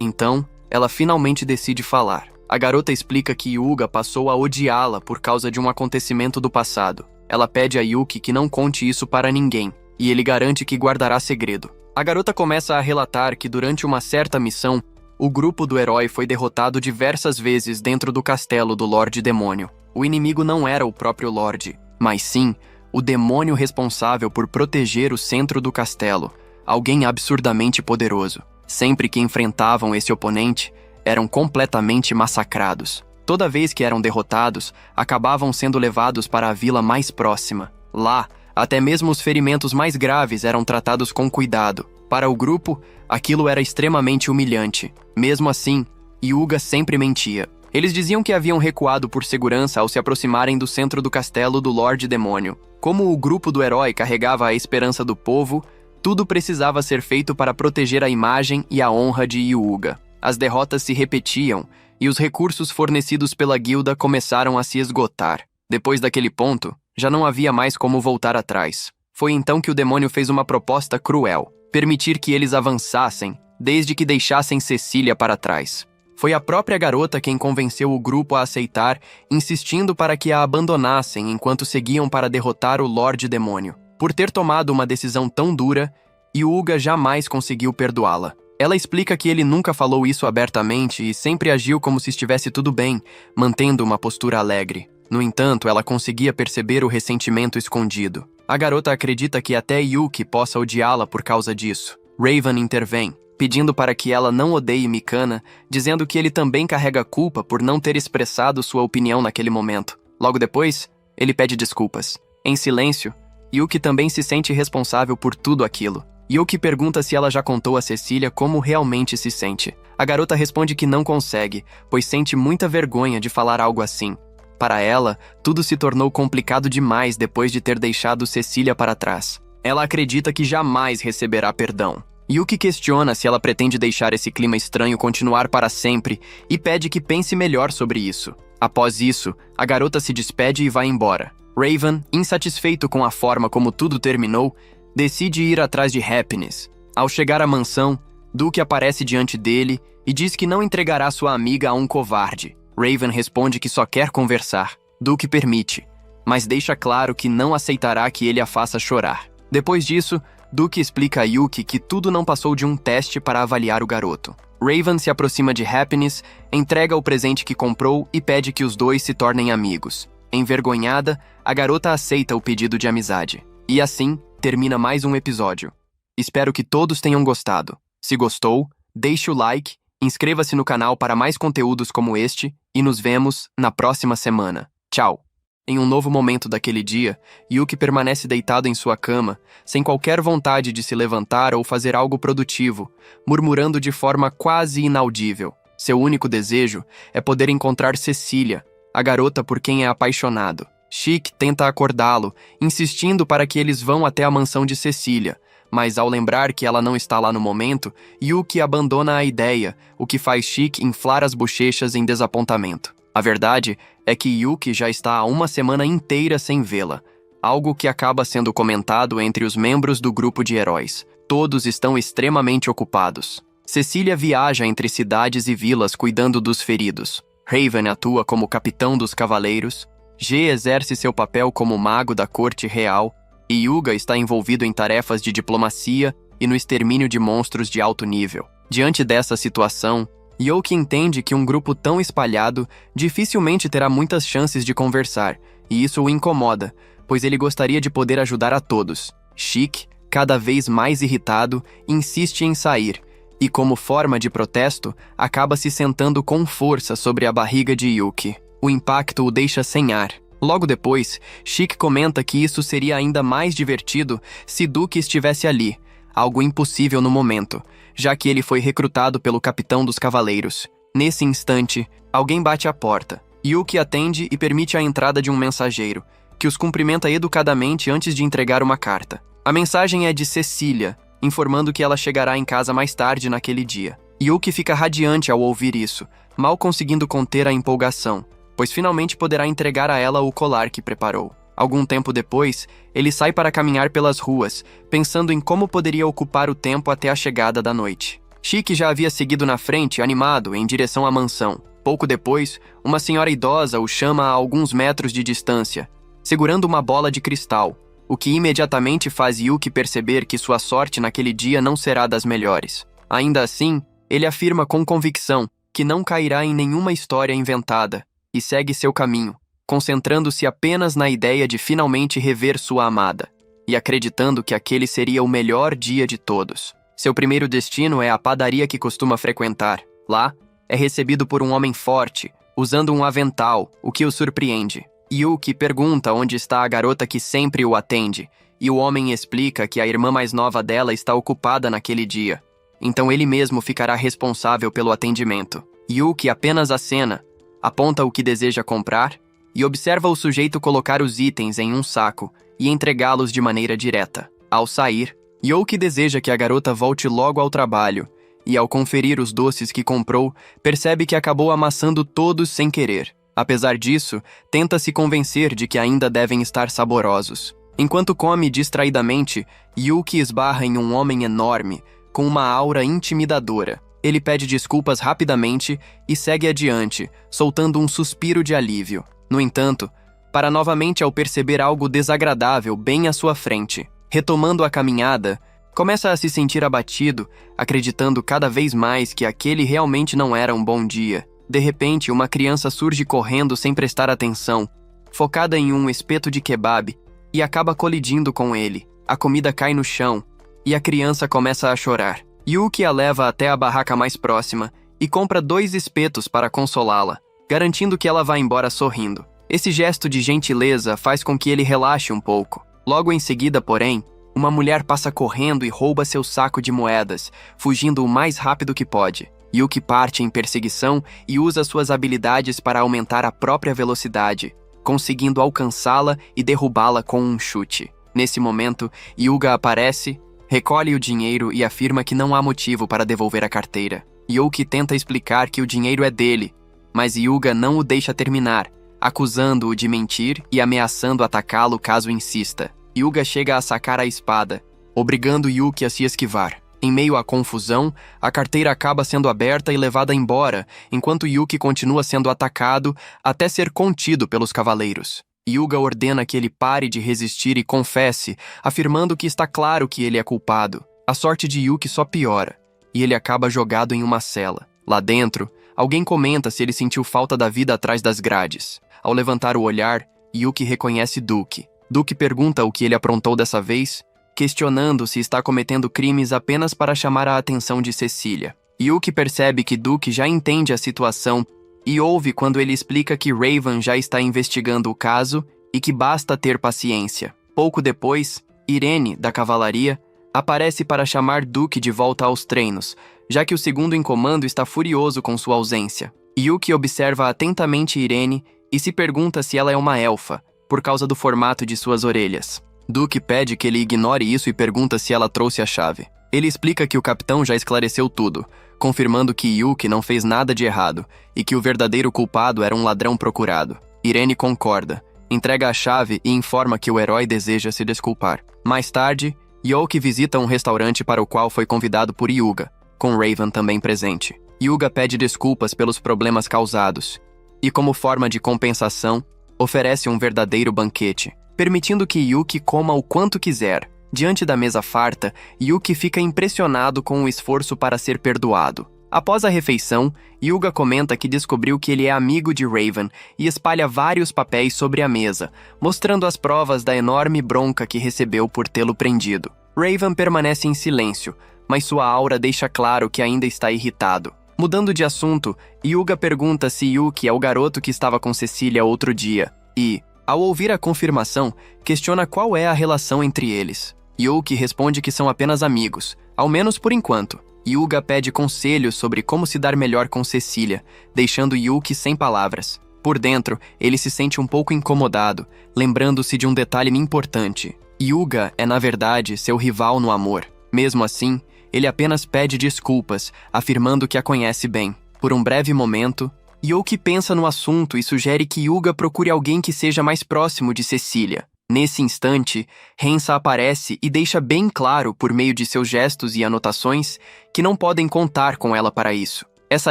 Então, ela finalmente decide falar. A garota explica que Hyuga passou a odiá-la por causa de um acontecimento do passado. Ela pede a Yuki que não conte isso para ninguém, e ele garante que guardará segredo. A garota começa a relatar que durante uma certa missão, o grupo do herói foi derrotado diversas vezes dentro do castelo do Lorde Demônio. O inimigo não era o próprio Lorde, mas sim o demônio responsável por proteger o centro do castelo, alguém absurdamente poderoso. Sempre que enfrentavam esse oponente, eram completamente massacrados. Toda vez que eram derrotados, acabavam sendo levados para a vila mais próxima. Lá, até mesmo os ferimentos mais graves eram tratados com cuidado. Para o grupo, aquilo era extremamente humilhante. Mesmo assim, Hyuga sempre mentia. Eles diziam que haviam recuado por segurança ao se aproximarem do centro do castelo do Lorde Demônio. Como o grupo do herói carregava a esperança do povo, tudo precisava ser feito para proteger a imagem e a honra de Hyuga. As derrotas se repetiam, e os recursos fornecidos pela guilda começaram a se esgotar. Depois daquele ponto, já não havia mais como voltar atrás. Foi então que o demônio fez uma proposta cruel: permitir que eles avançassem, desde que deixassem Cecília para trás. Foi a própria garota quem convenceu o grupo a aceitar, insistindo para que a abandonassem enquanto seguiam para derrotar o Lorde Demônio. Por ter tomado uma decisão tão dura, Hyuga jamais conseguiu perdoá-la. Ela explica que ele nunca falou isso abertamente e sempre agiu como se estivesse tudo bem, mantendo uma postura alegre. No entanto, ela conseguia perceber o ressentimento escondido. A garota acredita que até Yuki possa odiá-la por causa disso. Raven intervém, pedindo para que ela não odeie Mikana, dizendo que ele também carrega culpa por não ter expressado sua opinião naquele momento. Logo depois, ele pede desculpas. Em silêncio, Yuki também se sente responsável por tudo aquilo. Yuki pergunta se ela já contou a Cecília como realmente se sente. A garota responde que não consegue, pois sente muita vergonha de falar algo assim. Para ela, tudo se tornou complicado demais depois de ter deixado Cecília para trás. Ela acredita que jamais receberá perdão. Yuki questiona se ela pretende deixar esse clima estranho continuar para sempre e pede que pense melhor sobre isso. Após isso, a garota se despede e vai embora. Raven, insatisfeito com a forma como tudo terminou, decide ir atrás de Happiness. Ao chegar à mansão, Duke aparece diante dele e diz que não entregará sua amiga a um covarde. Raven responde que só quer conversar. Duke permite, mas deixa claro que não aceitará que ele a faça chorar. Depois disso, Duke explica a Yuki que tudo não passou de um teste para avaliar o garoto. Raven se aproxima de Happiness, entrega o presente que comprou e pede que os dois se tornem amigos. Envergonhada, a garota aceita o pedido de amizade. E assim, termina mais um episódio. Espero que todos tenham gostado. Se gostou, deixe o like, inscreva-se no canal para mais conteúdos como este e nos vemos na próxima semana. Tchau! Em um novo momento daquele dia, Yuki permanece deitado em sua cama, sem qualquer vontade de se levantar ou fazer algo produtivo, murmurando de forma quase inaudível. Seu único desejo é poder encontrar Cecília, a garota por quem é apaixonado. Chic tenta acordá-lo, insistindo para que eles vão até a mansão de Cecília, mas ao lembrar que ela não está lá no momento, Yuki abandona a ideia, o que faz Chic inflar as bochechas em desapontamento. A verdade é que Yuki já está há uma semana inteira sem vê-la, algo que acaba sendo comentado entre os membros do grupo de heróis. Todos estão extremamente ocupados. Cecília viaja entre cidades e vilas cuidando dos feridos. Raven atua como capitão dos cavaleiros, G exerce seu papel como mago da corte real, e Hyuga está envolvido em tarefas de diplomacia e no extermínio de monstros de alto nível. Diante dessa situação, Yuki entende que um grupo tão espalhado dificilmente terá muitas chances de conversar, e isso o incomoda, pois ele gostaria de poder ajudar a todos. Chic, cada vez mais irritado, insiste em sair, e como forma de protesto, acaba se sentando com força sobre a barriga de Yuki. O impacto o deixa sem ar. Logo depois, Chic comenta que isso seria ainda mais divertido se Duke estivesse ali, algo impossível no momento, já que ele foi recrutado pelo capitão dos cavaleiros. Nesse instante, alguém bate à porta. Yuki atende e permite a entrada de um mensageiro, que os cumprimenta educadamente antes de entregar uma carta. A mensagem é de Cecília, informando que ela chegará em casa mais tarde naquele dia. Yuki fica radiante ao ouvir isso, mal conseguindo conter a empolgação, pois finalmente poderá entregar a ela o colar que preparou. Algum tempo depois, ele sai para caminhar pelas ruas, pensando em como poderia ocupar o tempo até a chegada da noite. Chique já havia seguido na frente, animado, em direção à mansão. Pouco depois, uma senhora idosa o chama a alguns metros de distância, segurando uma bola de cristal, o que imediatamente faz Yuki perceber que sua sorte naquele dia não será das melhores. Ainda assim, ele afirma com convicção que não cairá em nenhuma história inventada e segue seu caminho, concentrando-se apenas na ideia de finalmente rever sua amada e acreditando que aquele seria o melhor dia de todos. Seu primeiro destino é a padaria que costuma frequentar. Lá, é recebido por um homem forte, usando um avental, o que o surpreende. Yuki pergunta onde está a garota que sempre o atende, e o homem explica que a irmã mais nova dela está ocupada naquele dia. Então ele mesmo ficará responsável pelo atendimento. Yuki apenas acena, aponta o que deseja comprar e observa o sujeito colocar os itens em um saco e entregá-los de maneira direta. Ao sair, Yuki deseja que a garota volte logo ao trabalho e, ao conferir os doces que comprou, percebe que acabou amassando todos sem querer. Apesar disso, tenta se convencer de que ainda devem estar saborosos. Enquanto come distraidamente, Yuki esbarra em um homem enorme, com uma aura intimidadora. Ele pede desculpas rapidamente e segue adiante, soltando um suspiro de alívio. No entanto, para novamente ao perceber algo desagradável bem à sua frente. Retomando a caminhada, começa a se sentir abatido, acreditando cada vez mais que aquele realmente não era um bom dia. De repente, uma criança surge correndo sem prestar atenção, focada em um espeto de kebab, e acaba colidindo com ele. A comida cai no chão, e a criança começa a chorar. Yuki a leva até a barraca mais próxima e compra 2 espetos para consolá-la, garantindo que ela vá embora sorrindo. Esse gesto de gentileza faz com que ele relaxe um pouco. Logo em seguida, porém, uma mulher passa correndo e rouba seu saco de moedas, fugindo o mais rápido que pode. Yuki parte em perseguição e usa suas habilidades para aumentar a própria velocidade, conseguindo alcançá-la e derrubá-la com um chute. Nesse momento, Yuga aparece, recolhe o dinheiro e afirma que não há motivo para devolver a carteira. Yuki tenta explicar que o dinheiro é dele, mas Yuga não o deixa terminar, acusando-o de mentir e ameaçando atacá-lo caso insista. Yuga chega a sacar a espada, obrigando Yuki a se esquivar. Em meio à confusão, a carteira acaba sendo aberta e levada embora, enquanto Yuki continua sendo atacado até ser contido pelos cavaleiros. Yuga ordena que ele pare de resistir e confesse, afirmando que está claro que ele é culpado. A sorte de Yuki só piora, e ele acaba jogado em uma cela. Lá dentro, alguém comenta se ele sentiu falta da vida atrás das grades. Ao levantar o olhar, Yuki reconhece Duke. Duke pergunta o que ele aprontou dessa vez, questionando se está cometendo crimes apenas para chamar a atenção de Cecília. Yuki percebe que Duke já entende a situação e ouve quando ele explica que Raven já está investigando o caso e que basta ter paciência. Pouco depois, Irene, da cavalaria, aparece para chamar Duke de volta aos treinos, já que o segundo em comando está furioso com sua ausência. Yuki observa atentamente Irene e se pergunta se ela é uma elfa, por causa do formato de suas orelhas. Duke pede que ele ignore isso e pergunta se ela trouxe a chave. Ele explica que o capitão já esclareceu tudo, confirmando que Yuki não fez nada de errado e que o verdadeiro culpado era um ladrão procurado. Irene concorda, entrega a chave e informa que o herói deseja se desculpar. Mais tarde, Yuki visita um restaurante para o qual foi convidado por Yuga, com Raven também presente. Yuga pede desculpas pelos problemas causados e, como forma de compensação, oferece um verdadeiro banquete, permitindo que Yuki coma o quanto quiser. Diante da mesa farta, Yuki fica impressionado com o esforço para ser perdoado. Após a refeição, Yuga comenta que descobriu que ele é amigo de Raven e espalha vários papéis sobre a mesa, mostrando as provas da enorme bronca que recebeu por tê-lo prendido. Raven permanece em silêncio, mas sua aura deixa claro que ainda está irritado. Mudando de assunto, Yuga pergunta se Yuki é o garoto que estava com Cecília outro dia e, ao ouvir a confirmação, questiona qual é a relação entre eles. Yuki responde que são apenas amigos, ao menos por enquanto. Yuga pede conselhos sobre como se dar melhor com Cecília, deixando Yuki sem palavras. Por dentro, ele se sente um pouco incomodado, lembrando-se de um detalhe importante. Yuga é, na verdade, seu rival no amor. Mesmo assim, ele apenas pede desculpas, afirmando que a conhece bem. Por um breve momento, Yuki pensa no assunto e sugere que Yuga procure alguém que seja mais próximo de Cecília. Nesse instante, Rensa aparece e deixa bem claro, por meio de seus gestos e anotações, que não podem contar com ela para isso. Essa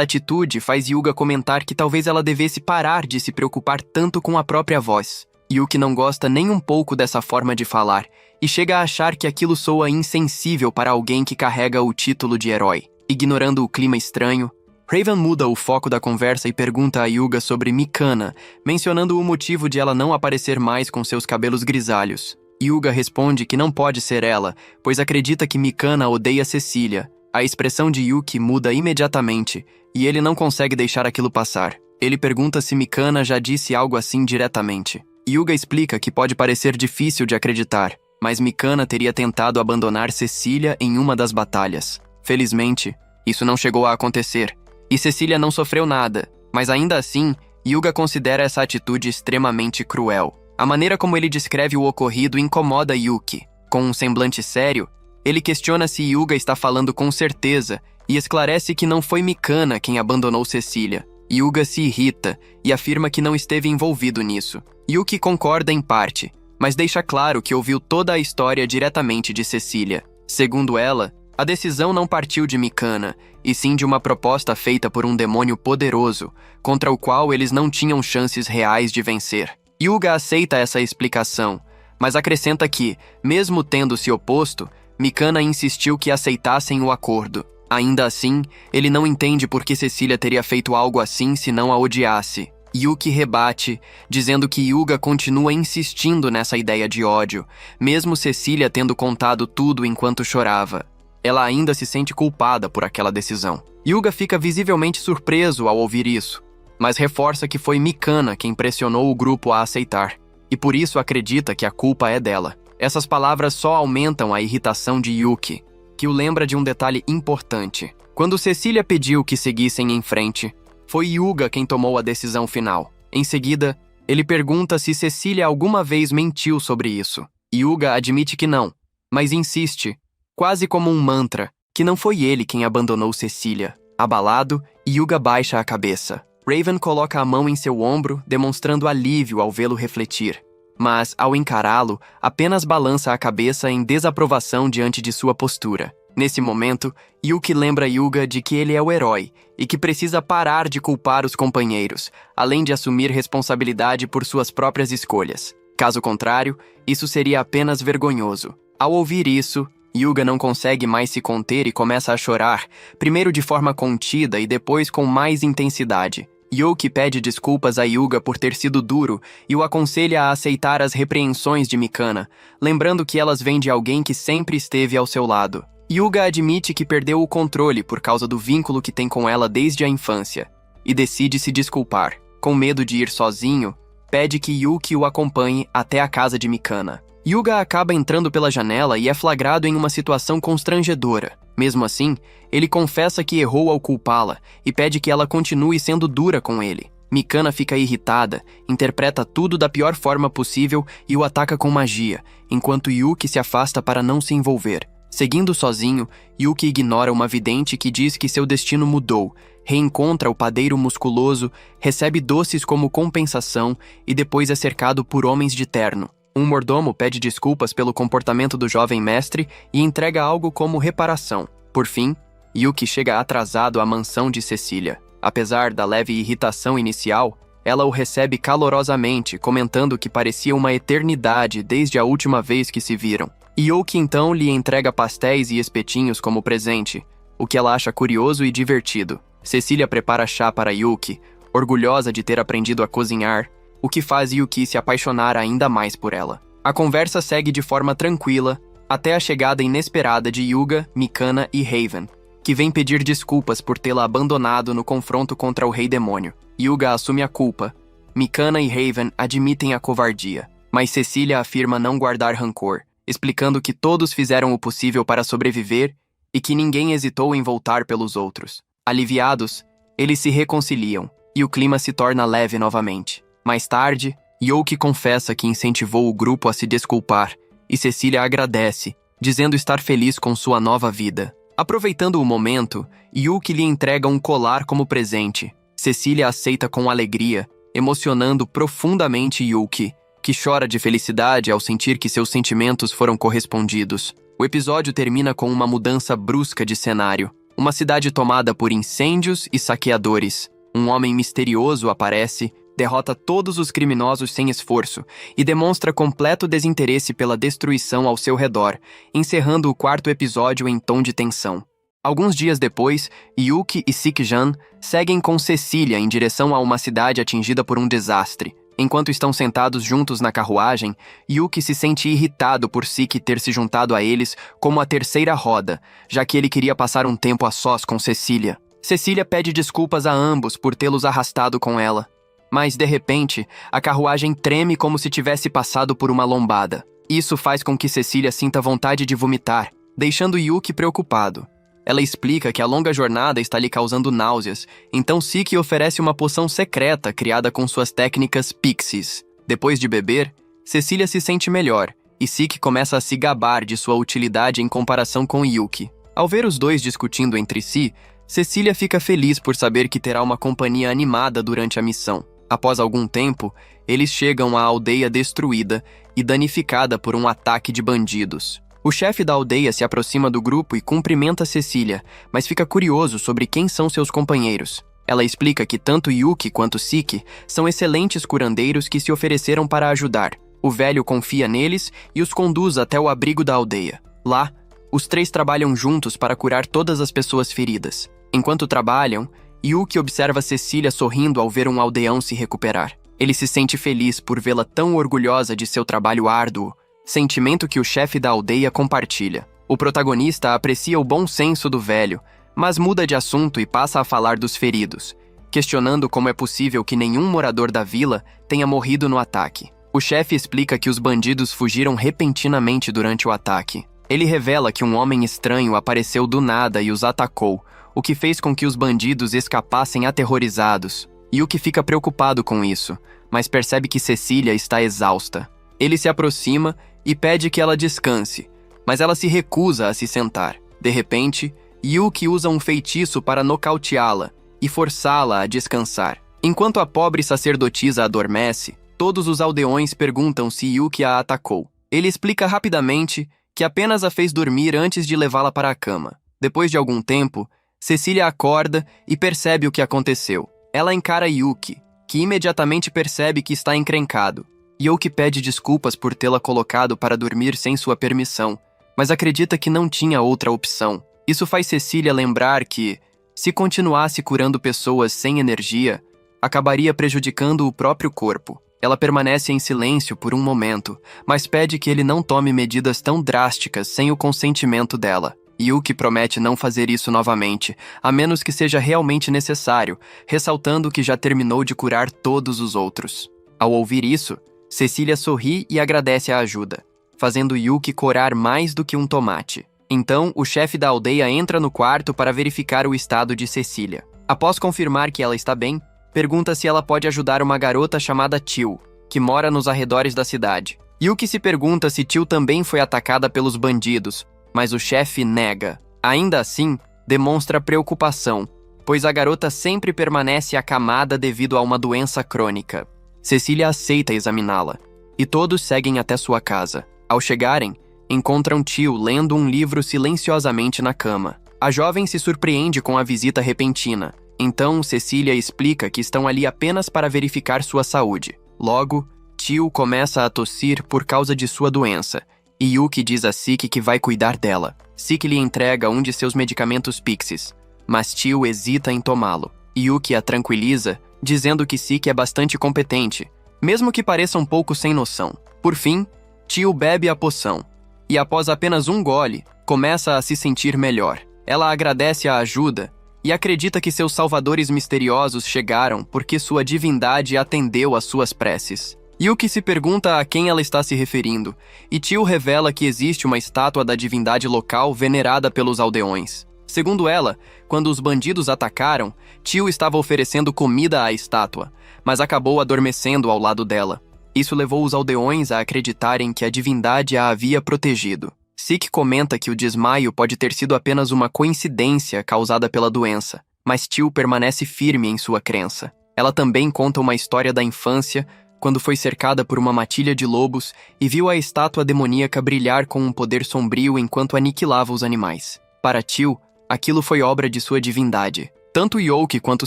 atitude faz Hyuga comentar que talvez ela devesse parar de se preocupar tanto com a própria voz. Yuki não gosta nem um pouco dessa forma de falar, e chega a achar que aquilo soa insensível para alguém que carrega o título de herói. Ignorando o clima estranho, Raven muda o foco da conversa e pergunta a Hyuga sobre Mikana, mencionando o motivo de ela não aparecer mais com seus cabelos grisalhos. Hyuga responde que não pode ser ela, pois acredita que Mikana odeia Cecília. A expressão de Yuki muda imediatamente, e ele não consegue deixar aquilo passar. Ele pergunta se Mikana já disse algo assim diretamente. Hyuga explica que pode parecer difícil de acreditar, mas Mikana teria tentado abandonar Cecília em uma das batalhas. Felizmente, isso não chegou a acontecer, e Cecília não sofreu nada, mas ainda assim, Hyuga considera essa atitude extremamente cruel. A maneira como ele descreve o ocorrido incomoda Yuki. Com um semblante sério, ele questiona se Hyuga está falando com certeza e esclarece que não foi Mikana quem abandonou Cecília. Hyuga se irrita e afirma que não esteve envolvido nisso. Yuki concorda em parte, mas deixa claro que ouviu toda a história diretamente de Cecília. Segundo ela, a decisão não partiu de Mikana, e sim de uma proposta feita por um demônio poderoso, contra o qual eles não tinham chances reais de vencer. Hyuga aceita essa explicação, mas acrescenta que, mesmo tendo se oposto, Mikana insistiu que aceitassem o acordo. Ainda assim, ele não entende por que Cecília teria feito algo assim se não a odiasse. Yuki rebate, dizendo que Hyuga continua insistindo nessa ideia de ódio, mesmo Cecília tendo contado tudo enquanto chorava. Ela ainda se sente culpada por aquela decisão. Hyuga fica visivelmente surpreso ao ouvir isso, mas reforça que foi Mikana quem pressionou o grupo a aceitar, e por isso acredita que a culpa é dela. Essas palavras só aumentam a irritação de Yuki, que o lembra de um detalhe importante. Quando Cecília pediu que seguissem em frente, foi Hyuga quem tomou a decisão final. Em seguida, ele pergunta se Cecília alguma vez mentiu sobre isso. Hyuga admite que não, mas insiste, quase como um mantra, que não foi ele quem abandonou Cecília. Abalado, Hyuga baixa a cabeça. Raven coloca a mão em seu ombro, demonstrando alívio ao vê-lo refletir. Mas, ao encará-lo, apenas balança a cabeça em desaprovação diante de sua postura. Nesse momento, Yuki lembra Hyuga de que ele é o herói e que precisa parar de culpar os companheiros, além de assumir responsabilidade por suas próprias escolhas. Caso contrário, isso seria apenas vergonhoso. Ao ouvir isso, Hyuga não consegue mais se conter e começa a chorar, primeiro de forma contida e depois com mais intensidade. Yuki pede desculpas a Hyuga por ter sido duro e o aconselha a aceitar as repreensões de Mikana, lembrando que elas vêm de alguém que sempre esteve ao seu lado. Hyuga admite que perdeu o controle por causa do vínculo que tem com ela desde a infância, e decide se desculpar. Com medo de ir sozinho, pede que Yuki o acompanhe até a casa de Mikana. Hyuga acaba entrando pela janela e é flagrado em uma situação constrangedora. Mesmo assim, ele confessa que errou ao culpá-la e pede que ela continue sendo dura com ele. Mikana fica irritada, interpreta tudo da pior forma possível e o ataca com magia, enquanto Yuki se afasta para não se envolver. Seguindo sozinho, Yuki ignora uma vidente que diz que seu destino mudou, reencontra o padeiro musculoso, recebe doces como compensação e depois é cercado por homens de terno. Um mordomo pede desculpas pelo comportamento do jovem mestre e entrega algo como reparação. Por fim, Yuki chega atrasado à mansão de Cecília. Apesar da leve irritação inicial, ela o recebe calorosamente, comentando que parecia uma eternidade desde a última vez que se viram. Yuki então lhe entrega pastéis e espetinhos como presente, o que ela acha curioso e divertido. Cecília prepara chá para Yuki, orgulhosa de ter aprendido a cozinhar, o que faz Yuki se apaixonar ainda mais por ela. A conversa segue de forma tranquila, até a chegada inesperada de Hyuga, Mikana e Raven, que vem pedir desculpas por tê-la abandonado no confronto contra o Rei Demônio. Hyuga assume a culpa. Mikana e Raven admitem a covardia, mas Cecília afirma não guardar rancor, explicando que todos fizeram o possível para sobreviver e que ninguém hesitou em voltar pelos outros. Aliviados, eles se reconciliam, e o clima se torna leve novamente. Mais tarde, Yuki confessa que incentivou o grupo a se desculpar, e Cecília agradece, dizendo estar feliz com sua nova vida. Aproveitando o momento, Yuki lhe entrega um colar como presente. Cecília aceita com alegria, emocionando profundamente Yuki, que chora de felicidade ao sentir que seus sentimentos foram correspondidos. O episódio termina com uma mudança brusca de cenário. Uma cidade tomada por incêndios e saqueadores. Um homem misterioso aparece, derrota todos os criminosos sem esforço e demonstra completo desinteresse pela destruição ao seu redor, encerrando o quarto episódio em tom de tensão. Alguns dias depois, Yuki e Sik-jan seguem com Cecília em direção a uma cidade atingida por um desastre. Enquanto estão sentados juntos na carruagem, Yuki se sente irritado por Sik ter se juntado a eles como a terceira roda, já que ele queria passar um tempo a sós com Cecília. Cecília pede desculpas a ambos por tê-los arrastado com ela. Mas, de repente, a carruagem treme como se tivesse passado por uma lombada. Isso faz com que Cecília sinta vontade de vomitar, deixando Yuki preocupado. Ela explica que a longa jornada está lhe causando náuseas, então Sik oferece uma poção secreta criada com suas técnicas Pixies. Depois de beber, Cecília se sente melhor, e Sik começa a se gabar de sua utilidade em comparação com Yuki. Ao ver os dois discutindo entre si, Cecília fica feliz por saber que terá uma companhia animada durante a missão. Após algum tempo, eles chegam à aldeia destruída e danificada por um ataque de bandidos. O chefe da aldeia se aproxima do grupo e cumprimenta Cecília, mas fica curioso sobre quem são seus companheiros. Ela explica que tanto Yuki quanto Sik são excelentes curandeiros que se ofereceram para ajudar. O velho confia neles e os conduz até o abrigo da aldeia. Lá, os três trabalham juntos para curar todas as pessoas feridas. Enquanto trabalham, Yuki observa Cecília sorrindo ao ver um aldeão se recuperar. Ele se sente feliz por vê-la tão orgulhosa de seu trabalho árduo, sentimento que o chefe da aldeia compartilha. O protagonista aprecia o bom senso do velho, mas muda de assunto e passa a falar dos feridos, questionando como é possível que nenhum morador da vila tenha morrido no ataque. O chefe explica que os bandidos fugiram repentinamente durante o ataque. Ele revela que um homem estranho apareceu do nada e os atacou, o que fez com que os bandidos escapassem aterrorizados. Yuki fica preocupado com isso, mas percebe que Cecília está exausta. Ele se aproxima e pede que ela descanse, mas ela se recusa a se sentar. De repente, Yuki usa um feitiço para nocauteá-la e forçá-la a descansar. Enquanto a pobre sacerdotisa adormece, todos os aldeões perguntam se Yuki a atacou. Ele explica rapidamente que apenas a fez dormir antes de levá-la para a cama. Depois de algum tempo, Cecília acorda e percebe o que aconteceu. Ela encara Yuki, que imediatamente percebe que está encrencado. Yuki pede desculpas por tê-la colocado para dormir sem sua permissão, mas acredita que não tinha outra opção. Isso faz Cecília lembrar que, se continuasse curando pessoas sem energia, acabaria prejudicando o próprio corpo. Ela permanece em silêncio por um momento, mas pede que ele não tome medidas tão drásticas sem o consentimento dela. Yuki promete não fazer isso novamente, a menos que seja realmente necessário, ressaltando que já terminou de curar todos os outros. Ao ouvir isso, Cecília sorri e agradece a ajuda, fazendo Yuki corar mais do que um tomate. Então, o chefe da aldeia entra no quarto para verificar o estado de Cecília. Após confirmar que ela está bem, pergunta se ela pode ajudar uma garota chamada Tio, que mora nos arredores da cidade. Yuki se pergunta se Tio também foi atacada pelos bandidos, mas o chefe nega. Ainda assim, demonstra preocupação, pois a garota sempre permanece acamada devido a uma doença crônica. Cecília aceita examiná-la, e todos seguem até sua casa. Ao chegarem, encontram Tio lendo um livro silenciosamente na cama. A jovem se surpreende com a visita repentina. Então, Cecília explica que estão ali apenas para verificar sua saúde. Logo, Tio começa a tossir por causa de sua doença, e Yuki diz a Sik que vai cuidar dela. Sik lhe entrega um de seus medicamentos Pixies, mas Tio hesita em tomá-lo. Yuki a tranquiliza, dizendo que Sik é bastante competente, mesmo que pareça um pouco sem noção. Por fim, Tio bebe a poção, e após apenas um gole, começa a se sentir melhor. Ela agradece a ajuda e acredita que seus salvadores misteriosos chegaram porque sua divindade atendeu às suas preces. Yuki se pergunta a quem ela está se referindo, e Tio revela que existe uma estátua da divindade local venerada pelos aldeões. Segundo ela, quando os bandidos atacaram, Tio estava oferecendo comida à estátua, mas acabou adormecendo ao lado dela. Isso levou os aldeões a acreditarem que a divindade a havia protegido. Sik comenta que o desmaio pode ter sido apenas uma coincidência causada pela doença, mas Tio permanece firme em sua crença. Ela também conta uma história da infância, quando foi cercada por uma matilha de lobos e viu a estátua demoníaca brilhar com um poder sombrio enquanto aniquilava os animais. Para Teal, aquilo foi obra de sua divindade. Tanto Yoki quanto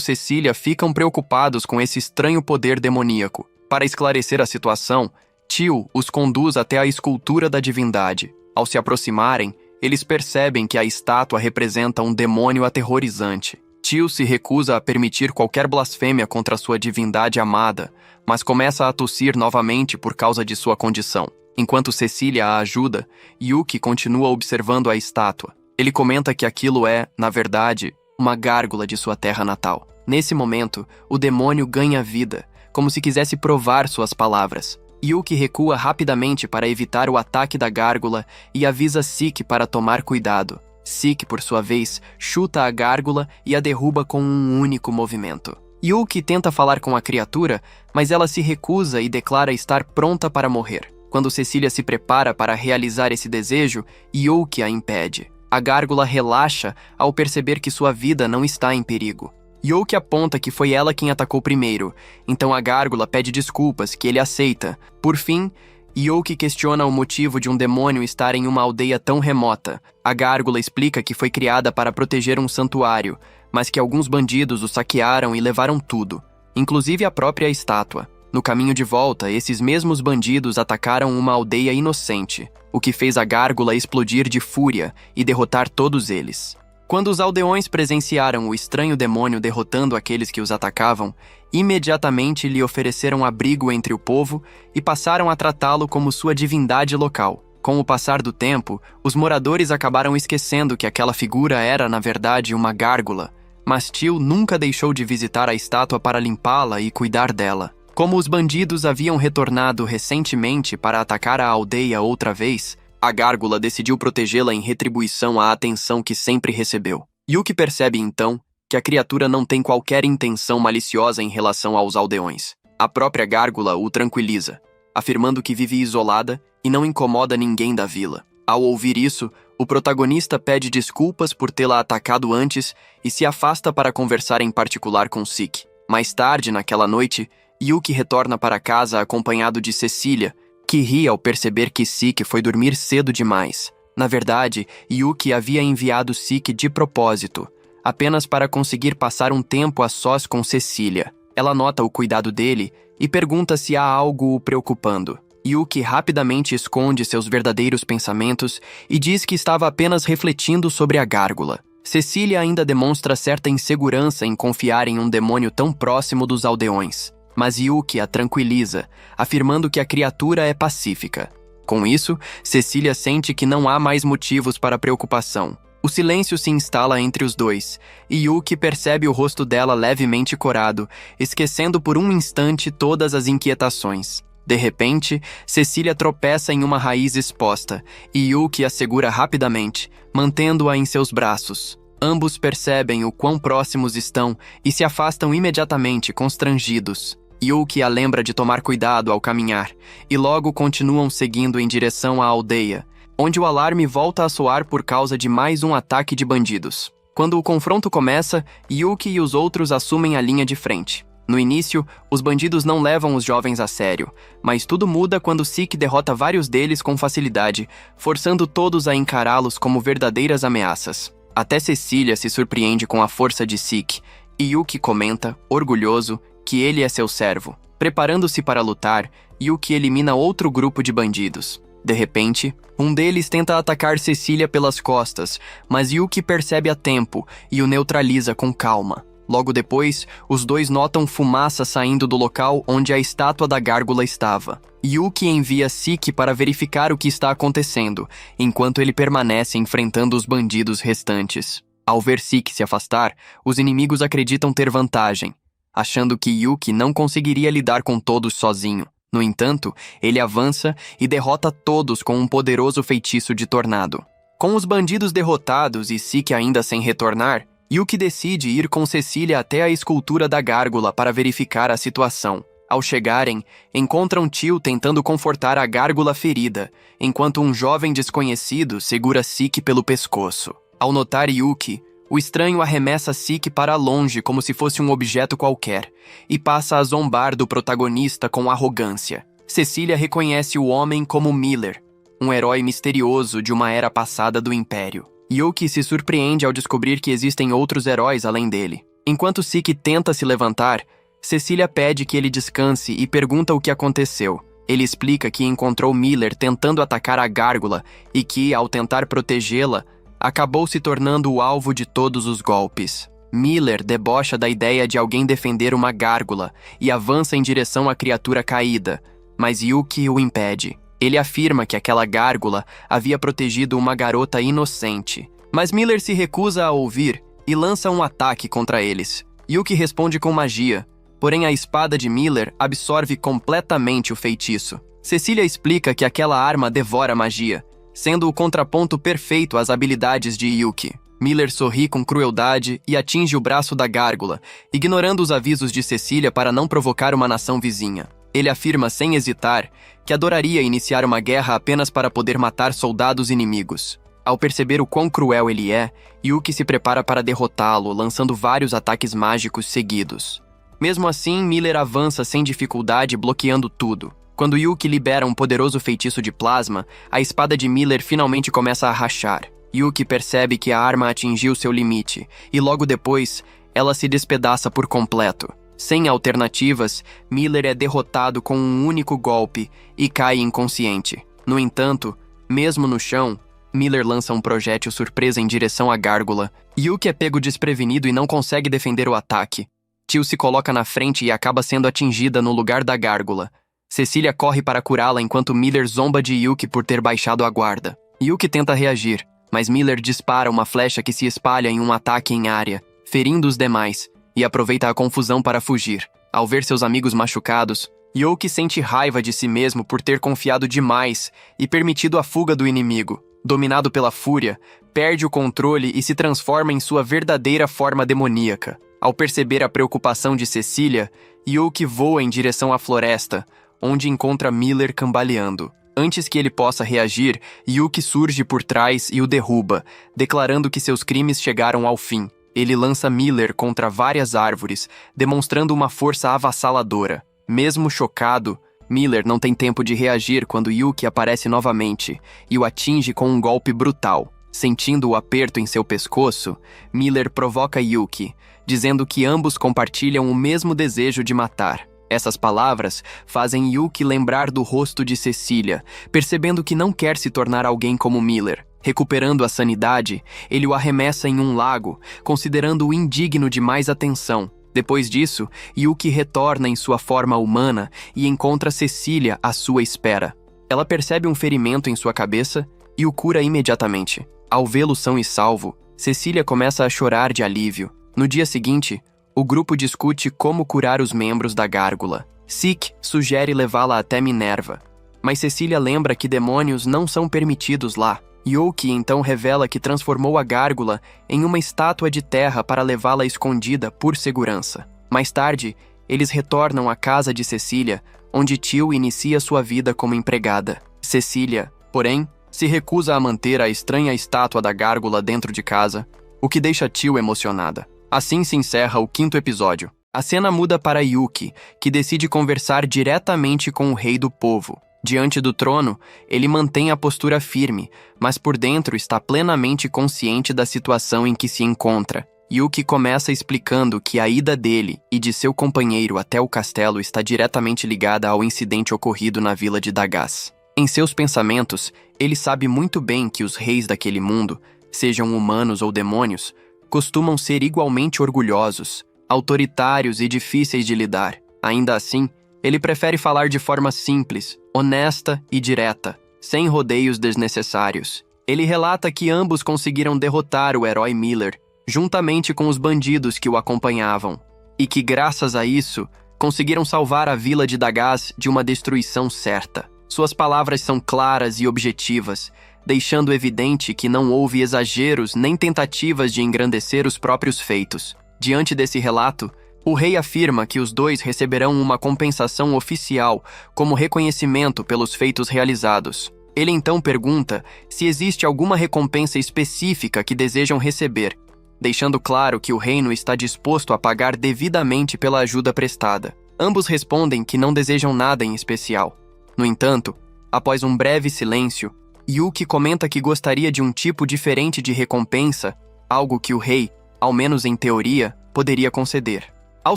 Cecília ficam preocupados com esse estranho poder demoníaco. Para esclarecer a situação, Teal os conduz até a escultura da divindade. Ao se aproximarem, eles percebem que a estátua representa um demônio aterrorizante. Teal se recusa a permitir qualquer blasfêmia contra sua divindade amada, mas começa a tossir novamente por causa de sua condição. Enquanto Cecília a ajuda, Yuki continua observando a estátua. Ele comenta que aquilo é, na verdade, uma gárgula de sua terra natal. Nesse momento, o demônio ganha vida, como se quisesse provar suas palavras. Yuki recua rapidamente para evitar o ataque da gárgula e avisa Sik para tomar cuidado. Sik, por sua vez, chuta a gárgula e a derruba com um único movimento. Yuki tenta falar com a criatura, mas ela se recusa e declara estar pronta para morrer. Quando Cecília se prepara para realizar esse desejo, Yuki a impede. A gárgula relaxa ao perceber que sua vida não está em perigo. Yuki aponta que foi ela quem atacou primeiro, então a gárgula pede desculpas, que ele aceita. Por fim, Yuki questiona o motivo de um demônio estar em uma aldeia tão remota. A gárgula explica que foi criada para proteger um santuário, mas que alguns bandidos o saquearam e levaram tudo, inclusive a própria estátua. No caminho de volta, esses mesmos bandidos atacaram uma aldeia inocente, o que fez a gárgula explodir de fúria e derrotar todos eles. Quando os aldeões presenciaram o estranho demônio derrotando aqueles que os atacavam, imediatamente lhe ofereceram abrigo entre o povo e passaram a tratá-lo como sua divindade local. Com o passar do tempo, os moradores acabaram esquecendo que aquela figura era, na verdade, uma gárgula, mas Teal nunca deixou de visitar a estátua para limpá-la e cuidar dela. Como os bandidos haviam retornado recentemente para atacar a aldeia outra vez, a gárgula decidiu protegê-la em retribuição à atenção que sempre recebeu. Yuki percebe então que a criatura não tem qualquer intenção maliciosa em relação aos aldeões. A própria gárgula o tranquiliza, afirmando que vive isolada e não incomoda ninguém da vila. Ao ouvir isso, o protagonista pede desculpas por tê-la atacado antes e se afasta para conversar em particular com Sik. Mais tarde, naquela noite, Yuki retorna para casa acompanhado de Cecília, que ri ao perceber que Sik foi dormir cedo demais. Na verdade, Yuki havia enviado Sik de propósito, apenas para conseguir passar um tempo a sós com Cecília. Ela nota o cuidado dele e pergunta se há algo o preocupando. Yuki rapidamente esconde seus verdadeiros pensamentos e diz que estava apenas refletindo sobre a gárgula. Cecília ainda demonstra certa insegurança em confiar em um demônio tão próximo dos aldeões, mas Yuki a tranquiliza, afirmando que a criatura é pacífica. Com isso, Cecília sente que não há mais motivos para preocupação. O silêncio se instala entre os dois, e Yuki percebe o rosto dela levemente corado, esquecendo por um instante todas as inquietações. De repente, Cecília tropeça em uma raiz exposta, e Yuki a segura rapidamente, mantendo-a em seus braços. Ambos percebem o quão próximos estão e se afastam imediatamente, constrangidos. Yuki a lembra de tomar cuidado ao caminhar, e logo continuam seguindo em direção à aldeia, onde o alarme volta a soar por causa de mais um ataque de bandidos. Quando o confronto começa, Yuki e os outros assumem a linha de frente. No início, os bandidos não levam os jovens a sério, mas tudo muda quando Sik derrota vários deles com facilidade, forçando todos a encará-los como verdadeiras ameaças. Até Cecília se surpreende com a força de Sik, e Yuki comenta, orgulhoso, que ele é seu servo. Preparando-se para lutar, Yuki elimina outro grupo de bandidos. De repente, um deles tenta atacar Cecília pelas costas, mas Yuki percebe a tempo e o neutraliza com calma. Logo depois, os dois notam fumaça saindo do local onde a estátua da gárgula estava. Yuki envia Sik para verificar o que está acontecendo, enquanto ele permanece enfrentando os bandidos restantes. Ao ver Sik se afastar, os inimigos acreditam ter vantagem, achando que Yuki não conseguiria lidar com todos sozinho. No entanto, ele avança e derrota todos com um poderoso feitiço de tornado. Com os bandidos derrotados e Sik ainda sem retornar, Yuki decide ir com Cecília até a escultura da gárgula para verificar a situação. Ao chegarem, encontram Teal tentando confortar a gárgula ferida, enquanto um jovem desconhecido segura Sik pelo pescoço. Ao notar Yuki, O estranho arremessa Sik para longe como se fosse um objeto qualquer e passa a zombar do protagonista com arrogância. Cecília reconhece o homem como Miller, um herói misterioso de uma era passada do Império. Yuki se surpreende ao descobrir que existem outros heróis além dele. Enquanto Sik tenta se levantar, Cecília pede que ele descanse e pergunta o que aconteceu. Ele explica que encontrou Miller tentando atacar a gárgula e que, ao tentar protegê-la, acabou se tornando o alvo de todos os golpes. Miller debocha da ideia de alguém defender uma gárgula e avança em direção à criatura caída, mas Yuki o impede. Ele afirma que aquela gárgula havia protegido uma garota inocente, mas Miller se recusa a ouvir e lança um ataque contra eles. Yuki responde com magia, porém a espada de Miller absorve completamente o feitiço. Cecília explica que aquela arma devora magia, sendo o contraponto perfeito às habilidades de Yuki. Miller sorri com crueldade e atinge o braço da gárgula, ignorando os avisos de Cecília para não provocar uma nação vizinha. Ele afirma sem hesitar que adoraria iniciar uma guerra apenas para poder matar soldados inimigos. Ao perceber o quão cruel ele é, Yuki se prepara para derrotá-lo, lançando vários ataques mágicos seguidos. Mesmo assim, Miller avança sem dificuldade, bloqueando tudo. Quando Yuki libera um poderoso feitiço de plasma, a espada de Miller finalmente começa a rachar. Yuki percebe que a arma atingiu seu limite, e logo depois, ela se despedaça por completo. Sem alternativas, Miller é derrotado com um único golpe e cai inconsciente. No entanto, mesmo no chão, Miller lança um projétil surpresa em direção à gárgula. Yuki é pego desprevenido e não consegue defender o ataque. Tio se coloca na frente e acaba sendo atingida no lugar da gárgula. Cecília corre para curá-la enquanto Miller zomba de Yuki por ter baixado a guarda. Yuki tenta reagir, mas Miller dispara uma flecha que se espalha em um ataque em área, ferindo os demais, e aproveita a confusão para fugir. Ao ver seus amigos machucados, Yuki sente raiva de si mesmo por ter confiado demais e permitido a fuga do inimigo. Dominado pela fúria, perde o controle e se transforma em sua verdadeira forma demoníaca. Ao perceber a preocupação de Cecília, Yuki voa em direção à floresta, onde encontra Miller cambaleando. Antes que ele possa reagir, Yuki surge por trás e o derruba, declarando que seus crimes chegaram ao fim. Ele lança Miller contra várias árvores, demonstrando uma força avassaladora. Mesmo chocado, Miller não tem tempo de reagir quando Yuki aparece novamente e o atinge com um golpe brutal. Sentindo o aperto em seu pescoço, Miller provoca Yuki, dizendo que ambos compartilham o mesmo desejo de matar. Essas palavras fazem Yuki lembrar do rosto de Cecília, percebendo que não quer se tornar alguém como Miller. Recuperando a sanidade, ele o arremessa em um lago, considerando-o indigno de mais atenção. Depois disso, Yuki retorna em sua forma humana e encontra Cecília à sua espera. Ela percebe um ferimento em sua cabeça e o cura imediatamente. Ao vê-lo são e salvo, Cecília começa a chorar de alívio. No dia seguinte, o grupo discute como curar os membros da gárgula. Sik sugere levá-la até Minerva, mas Cecília lembra que demônios não são permitidos lá. Yuki então revela que transformou a gárgula em uma estátua de terra para levá-la escondida por segurança. Mais tarde, eles retornam à casa de Cecília, onde Tio inicia sua vida como empregada. Cecília, porém, se recusa a manter a estranha estátua da gárgula dentro de casa, o que deixa Tio emocionada. Assim se encerra o 5º episódio. A cena muda para Yuki, que decide conversar diretamente com o rei do povo. Diante do trono, ele mantém a postura firme, mas por dentro está plenamente consciente da situação em que se encontra. Yuki começa explicando que a ida dele e de seu companheiro até o castelo está diretamente ligada ao incidente ocorrido na vila de Dagaz. Em seus pensamentos, ele sabe muito bem que os reis daquele mundo, sejam humanos ou demônios, costumam ser igualmente orgulhosos, autoritários e difíceis de lidar. Ainda assim, ele prefere falar de forma simples, honesta e direta, sem rodeios desnecessários. Ele relata que ambos conseguiram derrotar o herói Miller, juntamente com os bandidos que o acompanhavam, e que, graças a isso, conseguiram salvar a vila de Dagaz de uma destruição certa. Suas palavras são claras e objetivas, deixando evidente que não houve exageros nem tentativas de engrandecer os próprios feitos. Diante desse relato, o rei afirma que os dois receberão uma compensação oficial como reconhecimento pelos feitos realizados. Ele então pergunta se existe alguma recompensa específica que desejam receber. deixando claro que o reino está disposto a pagar devidamente pela ajuda prestada. Ambos respondem que não desejam nada em especial. No entanto, após um breve silêncio, Yuki comenta que gostaria de um tipo diferente de recompensa, algo que o rei, ao menos em teoria, poderia conceder. Ao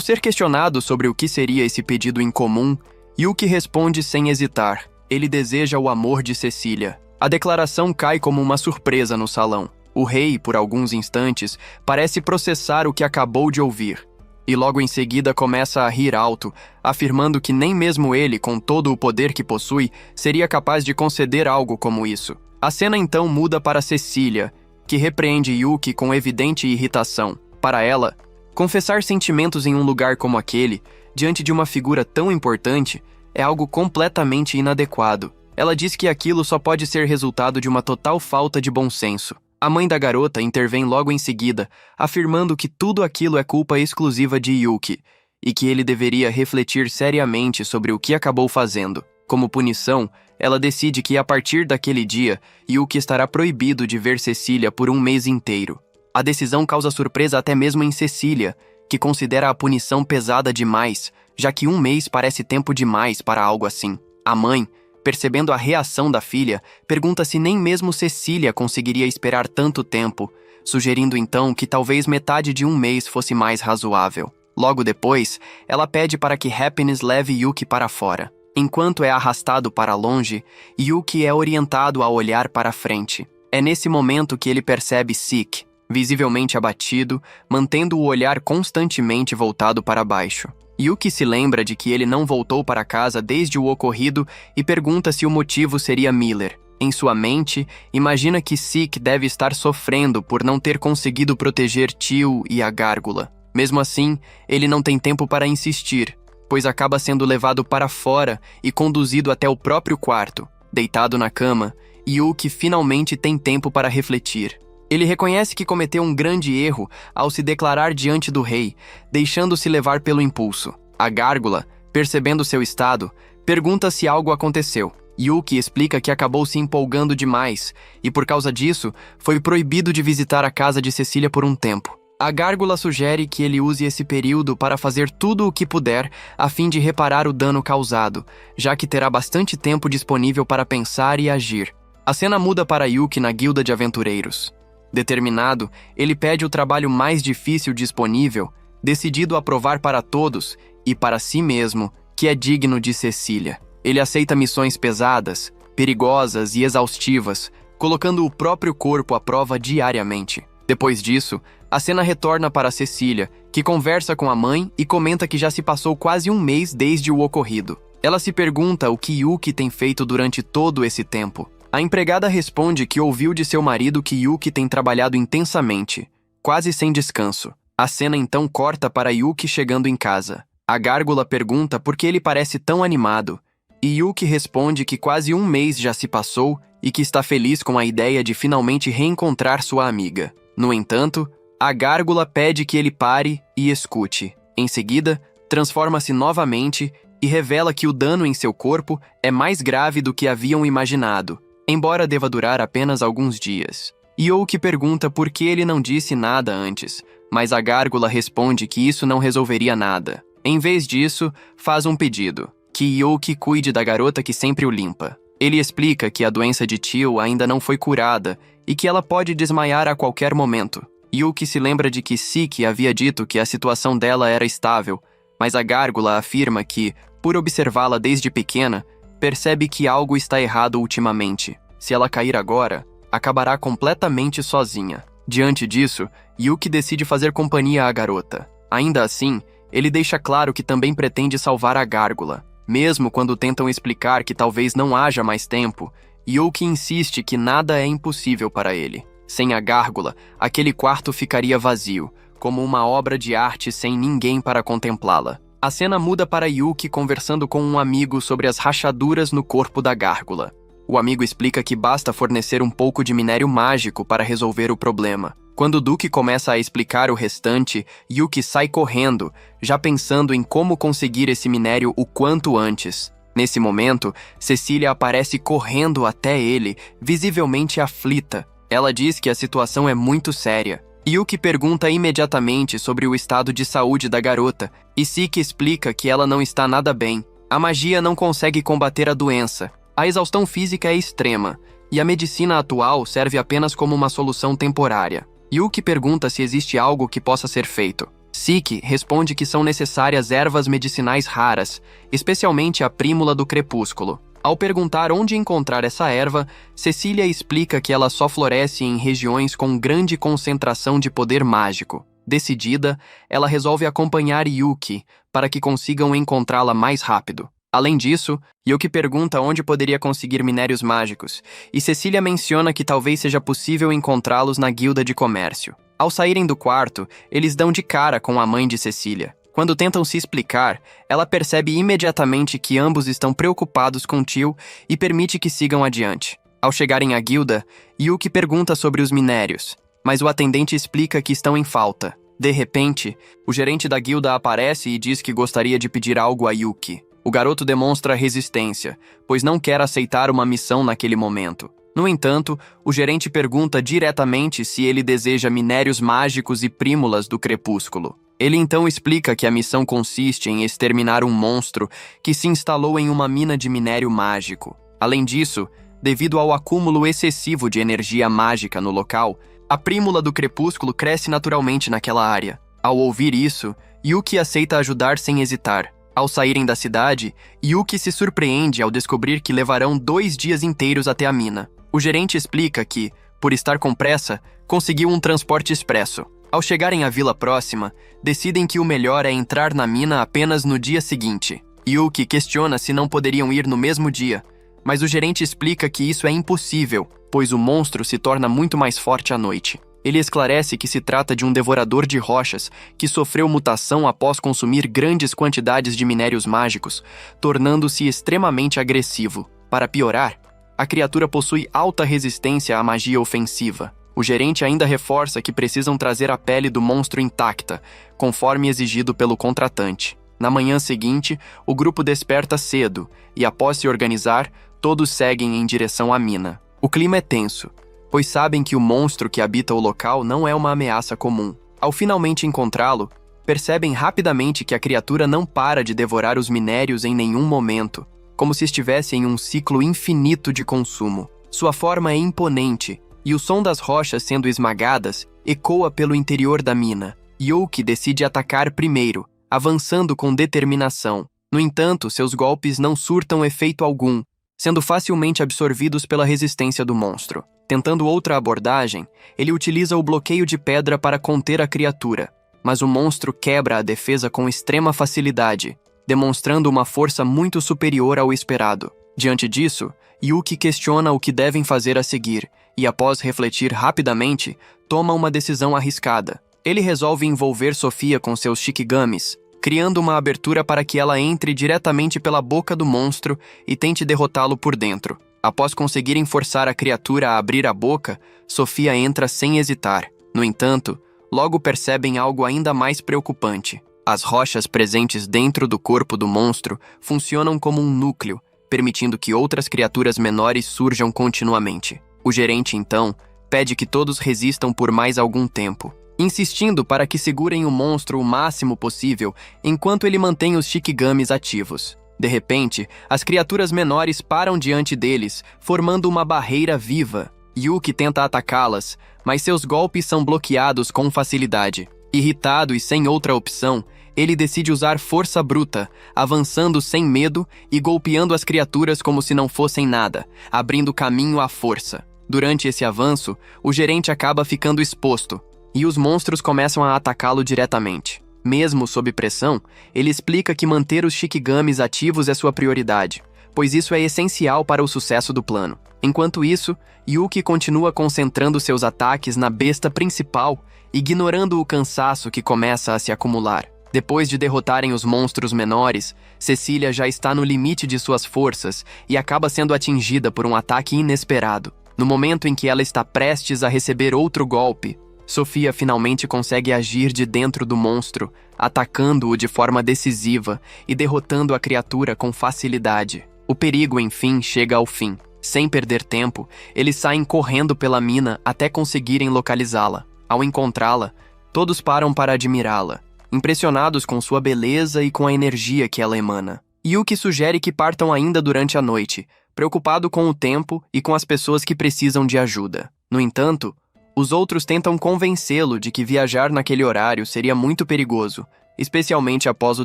ser questionado sobre o que seria esse pedido incomum, Yuki responde sem hesitar. Ele deseja o amor de Cecília. A declaração cai como uma surpresa no salão. O rei, por alguns instantes, parece processar o que acabou de ouvir. E logo em seguida começa a rir alto, afirmando que nem mesmo ele, com todo o poder que possui, seria capaz de conceder algo como isso. A cena então muda para Cecília, que repreende Yuki com evidente irritação. Para ela, confessar sentimentos em um lugar como aquele, diante de uma figura tão importante, é algo completamente inadequado. Ela diz que aquilo só pode ser resultado de uma total falta de bom senso. A mãe da garota intervém logo em seguida, afirmando que tudo aquilo é culpa exclusiva de Yuki, e que ele deveria refletir seriamente sobre o que acabou fazendo. Como punição, ela decide que a partir daquele dia, Yuki estará proibido de ver Cecília por um mês inteiro. A decisão causa surpresa até mesmo em Cecília, que considera a punição pesada demais, já que um mês parece tempo demais para algo assim. A mãe, percebendo a reação da filha, pergunta se nem mesmo Cecília conseguiria esperar tanto tempo, sugerindo então que talvez metade de um mês fosse mais razoável. Logo depois, ela pede para que Happiness leve Yuki para fora. Enquanto é arrastado para longe, Yuki é orientado a olhar para frente. É nesse momento que ele percebe Sik, visivelmente abatido, mantendo o olhar constantemente voltado para baixo. Yuki se lembra de que ele não voltou para casa desde o ocorrido e pergunta se o motivo seria Miller. Em sua mente, imagina que Sik deve estar sofrendo por não ter conseguido proteger Tio e a gárgula. Mesmo assim, ele não tem tempo para insistir, pois acaba sendo levado para fora e conduzido até o próprio quarto. Deitado na cama, Yuki finalmente tem tempo para refletir. Ele reconhece que cometeu um grande erro ao se declarar diante do rei, deixando-se levar pelo impulso. A gárgula, percebendo seu estado, pergunta se algo aconteceu. Yuki explica que acabou se empolgando demais e, por causa disso, foi proibido de visitar a casa de Cecília por um tempo. A gárgula sugere que ele use esse período para fazer tudo o que puder a fim de reparar o dano causado, já que terá bastante tempo disponível para pensar e agir. A cena muda para Yuki na guilda de aventureiros. Determinado, ele pede o trabalho mais difícil disponível, decidido a provar para todos e para si mesmo que é digno de Cecília. Ele aceita missões pesadas, perigosas e exaustivas, colocando o próprio corpo à prova diariamente. Depois disso, a cena retorna para Cecília, que conversa com a mãe e comenta que já se passou quase um mês desde o ocorrido. Ela se pergunta o que Yuki tem feito durante todo esse tempo. A empregada responde que ouviu de seu marido que Yuki tem trabalhado intensamente, quase sem descanso. A cena então corta para Yuki chegando em casa. A gárgula pergunta por que ele parece tão animado, e Yuki responde que quase um mês já se passou e que está feliz com a ideia de finalmente reencontrar sua amiga. No entanto, a gárgula pede que ele pare e escute. Em seguida, transforma-se novamente e revela que o dano em seu corpo é mais grave do que haviam imaginado, embora deva durar apenas alguns dias. Yuki pergunta por que ele não disse nada antes, mas a gárgula responde que isso não resolveria nada. Em vez disso, faz um pedido, que Yuki cuide da garota que sempre o limpa. Ele explica que a doença de Tio ainda não foi curada e que ela pode desmaiar a qualquer momento. Yuki se lembra de que Sik havia dito que a situação dela era estável, mas a gárgula afirma que, por observá-la desde pequena, percebe que algo está errado ultimamente. Se ela cair agora, acabará completamente sozinha. Diante disso, Yuki decide fazer companhia à garota. Ainda assim, ele deixa claro que também pretende salvar a gárgula. Mesmo quando tentam explicar que talvez não haja mais tempo, Yuki insiste que nada é impossível para ele. Sem a gárgula, aquele quarto ficaria vazio, como uma obra de arte sem ninguém para contemplá-la. A cena muda para Yuki conversando com um amigo sobre as rachaduras no corpo da gárgula. O amigo explica que basta fornecer um pouco de minério mágico para resolver o problema. Quando Duke começa a explicar o restante, Yuki sai correndo, já pensando em como conseguir esse minério o quanto antes. Nesse momento, Cecília aparece correndo até ele, visivelmente aflita. Ela diz que a situação é muito séria. Yuki pergunta imediatamente sobre o estado de saúde da garota, e Siki explica que ela não está nada bem. A magia não consegue combater a doença. A exaustão física é extrema, e a medicina atual serve apenas como uma solução temporária. Yuki pergunta se existe algo que possa ser feito. Siki responde que são necessárias ervas medicinais raras, especialmente a prímula do crepúsculo. Ao perguntar onde encontrar essa erva, Cecília explica que ela só floresce em regiões com grande concentração de poder mágico. Decidida, ela resolve acompanhar Yuki para que consigam encontrá-la mais rápido. Além disso, Yuki pergunta onde poderia conseguir minérios mágicos, e Cecília menciona que talvez seja possível encontrá-los na guilda de comércio. Ao saírem do quarto, eles dão de cara com a mãe de Cecília. Quando tentam se explicar, ela percebe imediatamente que ambos estão preocupados com o tio e permite que sigam adiante. Ao chegarem à guilda, Yuki pergunta sobre os minérios, mas o atendente explica que estão em falta. De repente, o gerente da guilda aparece e diz que gostaria de pedir algo a Yuki. O garoto demonstra resistência, pois não quer aceitar uma missão naquele momento. No entanto, o gerente pergunta diretamente se ele deseja minérios mágicos e prímulas do crepúsculo. Ele então explica que a missão consiste em exterminar um monstro que se instalou em uma mina de minério mágico. Além disso, devido ao acúmulo excessivo de energia mágica no local, a prímula do crepúsculo cresce naturalmente naquela área. Ao ouvir isso, Yuki aceita ajudar sem hesitar. Ao saírem da cidade, Yuki se surpreende ao descobrir que levarão 2 dias inteiros até a mina. O gerente explica que, por estar com pressa, conseguiu um transporte expresso. Ao chegarem à vila próxima, decidem que o melhor é entrar na mina apenas no dia seguinte. Yuki questiona se não poderiam ir no mesmo dia, mas o gerente explica que isso é impossível, pois o monstro se torna muito mais forte à noite. Ele esclarece que se trata de um devorador de rochas que sofreu mutação após consumir grandes quantidades de minérios mágicos, tornando-se extremamente agressivo. Para piorar, a criatura possui alta resistência à magia ofensiva. O gerente ainda reforça que precisam trazer a pele do monstro intacta, conforme exigido pelo contratante. Na manhã seguinte, o grupo desperta cedo e, após se organizar, todos seguem em direção à mina. O clima é tenso, pois sabem que o monstro que habita o local não é uma ameaça comum. Ao finalmente encontrá-lo, percebem rapidamente que a criatura não para de devorar os minérios em nenhum momento, como se estivesse em um ciclo infinito de consumo. Sua forma é imponente, e o som das rochas sendo esmagadas ecoa pelo interior da mina. Yuki decide atacar primeiro, avançando com determinação. No entanto, seus golpes não surtam efeito algum, sendo facilmente absorvidos pela resistência do monstro. Tentando outra abordagem, ele utiliza o bloqueio de pedra para conter a criatura, mas o monstro quebra a defesa com extrema facilidade, demonstrando uma força muito superior ao esperado. Diante disso, Yuki questiona o que devem fazer a seguir, e após refletir rapidamente, toma uma decisão arriscada. Ele resolve envolver Sofia com seus shikigamis, criando uma abertura para que ela entre diretamente pela boca do monstro e tente derrotá-lo por dentro. Após conseguirem forçar a criatura a abrir a boca, Sofia entra sem hesitar. No entanto, logo percebem algo ainda mais preocupante. As rochas presentes dentro do corpo do monstro funcionam como um núcleo, permitindo que outras criaturas menores surjam continuamente. O gerente, então, pede que todos resistam por mais algum tempo, insistindo para que segurem o monstro o máximo possível enquanto ele mantém os shikigamis ativos. De repente, as criaturas menores param diante deles, formando uma barreira viva. Yuki tenta atacá-las, mas seus golpes são bloqueados com facilidade. Irritado e sem outra opção, ele decide usar força bruta, avançando sem medo e golpeando as criaturas como se não fossem nada, abrindo caminho à força. Durante esse avanço, o gerente acaba ficando exposto, e os monstros começam a atacá-lo diretamente. Mesmo sob pressão, ele explica que manter os shikigamis ativos é sua prioridade, pois isso é essencial para o sucesso do plano. Enquanto isso, Yuki continua concentrando seus ataques na besta principal, ignorando o cansaço que começa a se acumular. Depois de derrotarem os monstros menores, Cecília já está no limite de suas forças e acaba sendo atingida por um ataque inesperado. No momento em que ela está prestes a receber outro golpe, Sofia finalmente consegue agir de dentro do monstro, atacando-o de forma decisiva e derrotando a criatura com facilidade. O perigo, enfim, chega ao fim. Sem perder tempo, eles saem correndo pela mina até conseguirem localizá-la. Ao encontrá-la, todos param para admirá-la, impressionados com sua beleza e com a energia que ela emana. Yuki sugere que partam ainda durante a noite, preocupado com o tempo e com as pessoas que precisam de ajuda. No entanto, os outros tentam convencê-lo de que viajar naquele horário seria muito perigoso, especialmente após o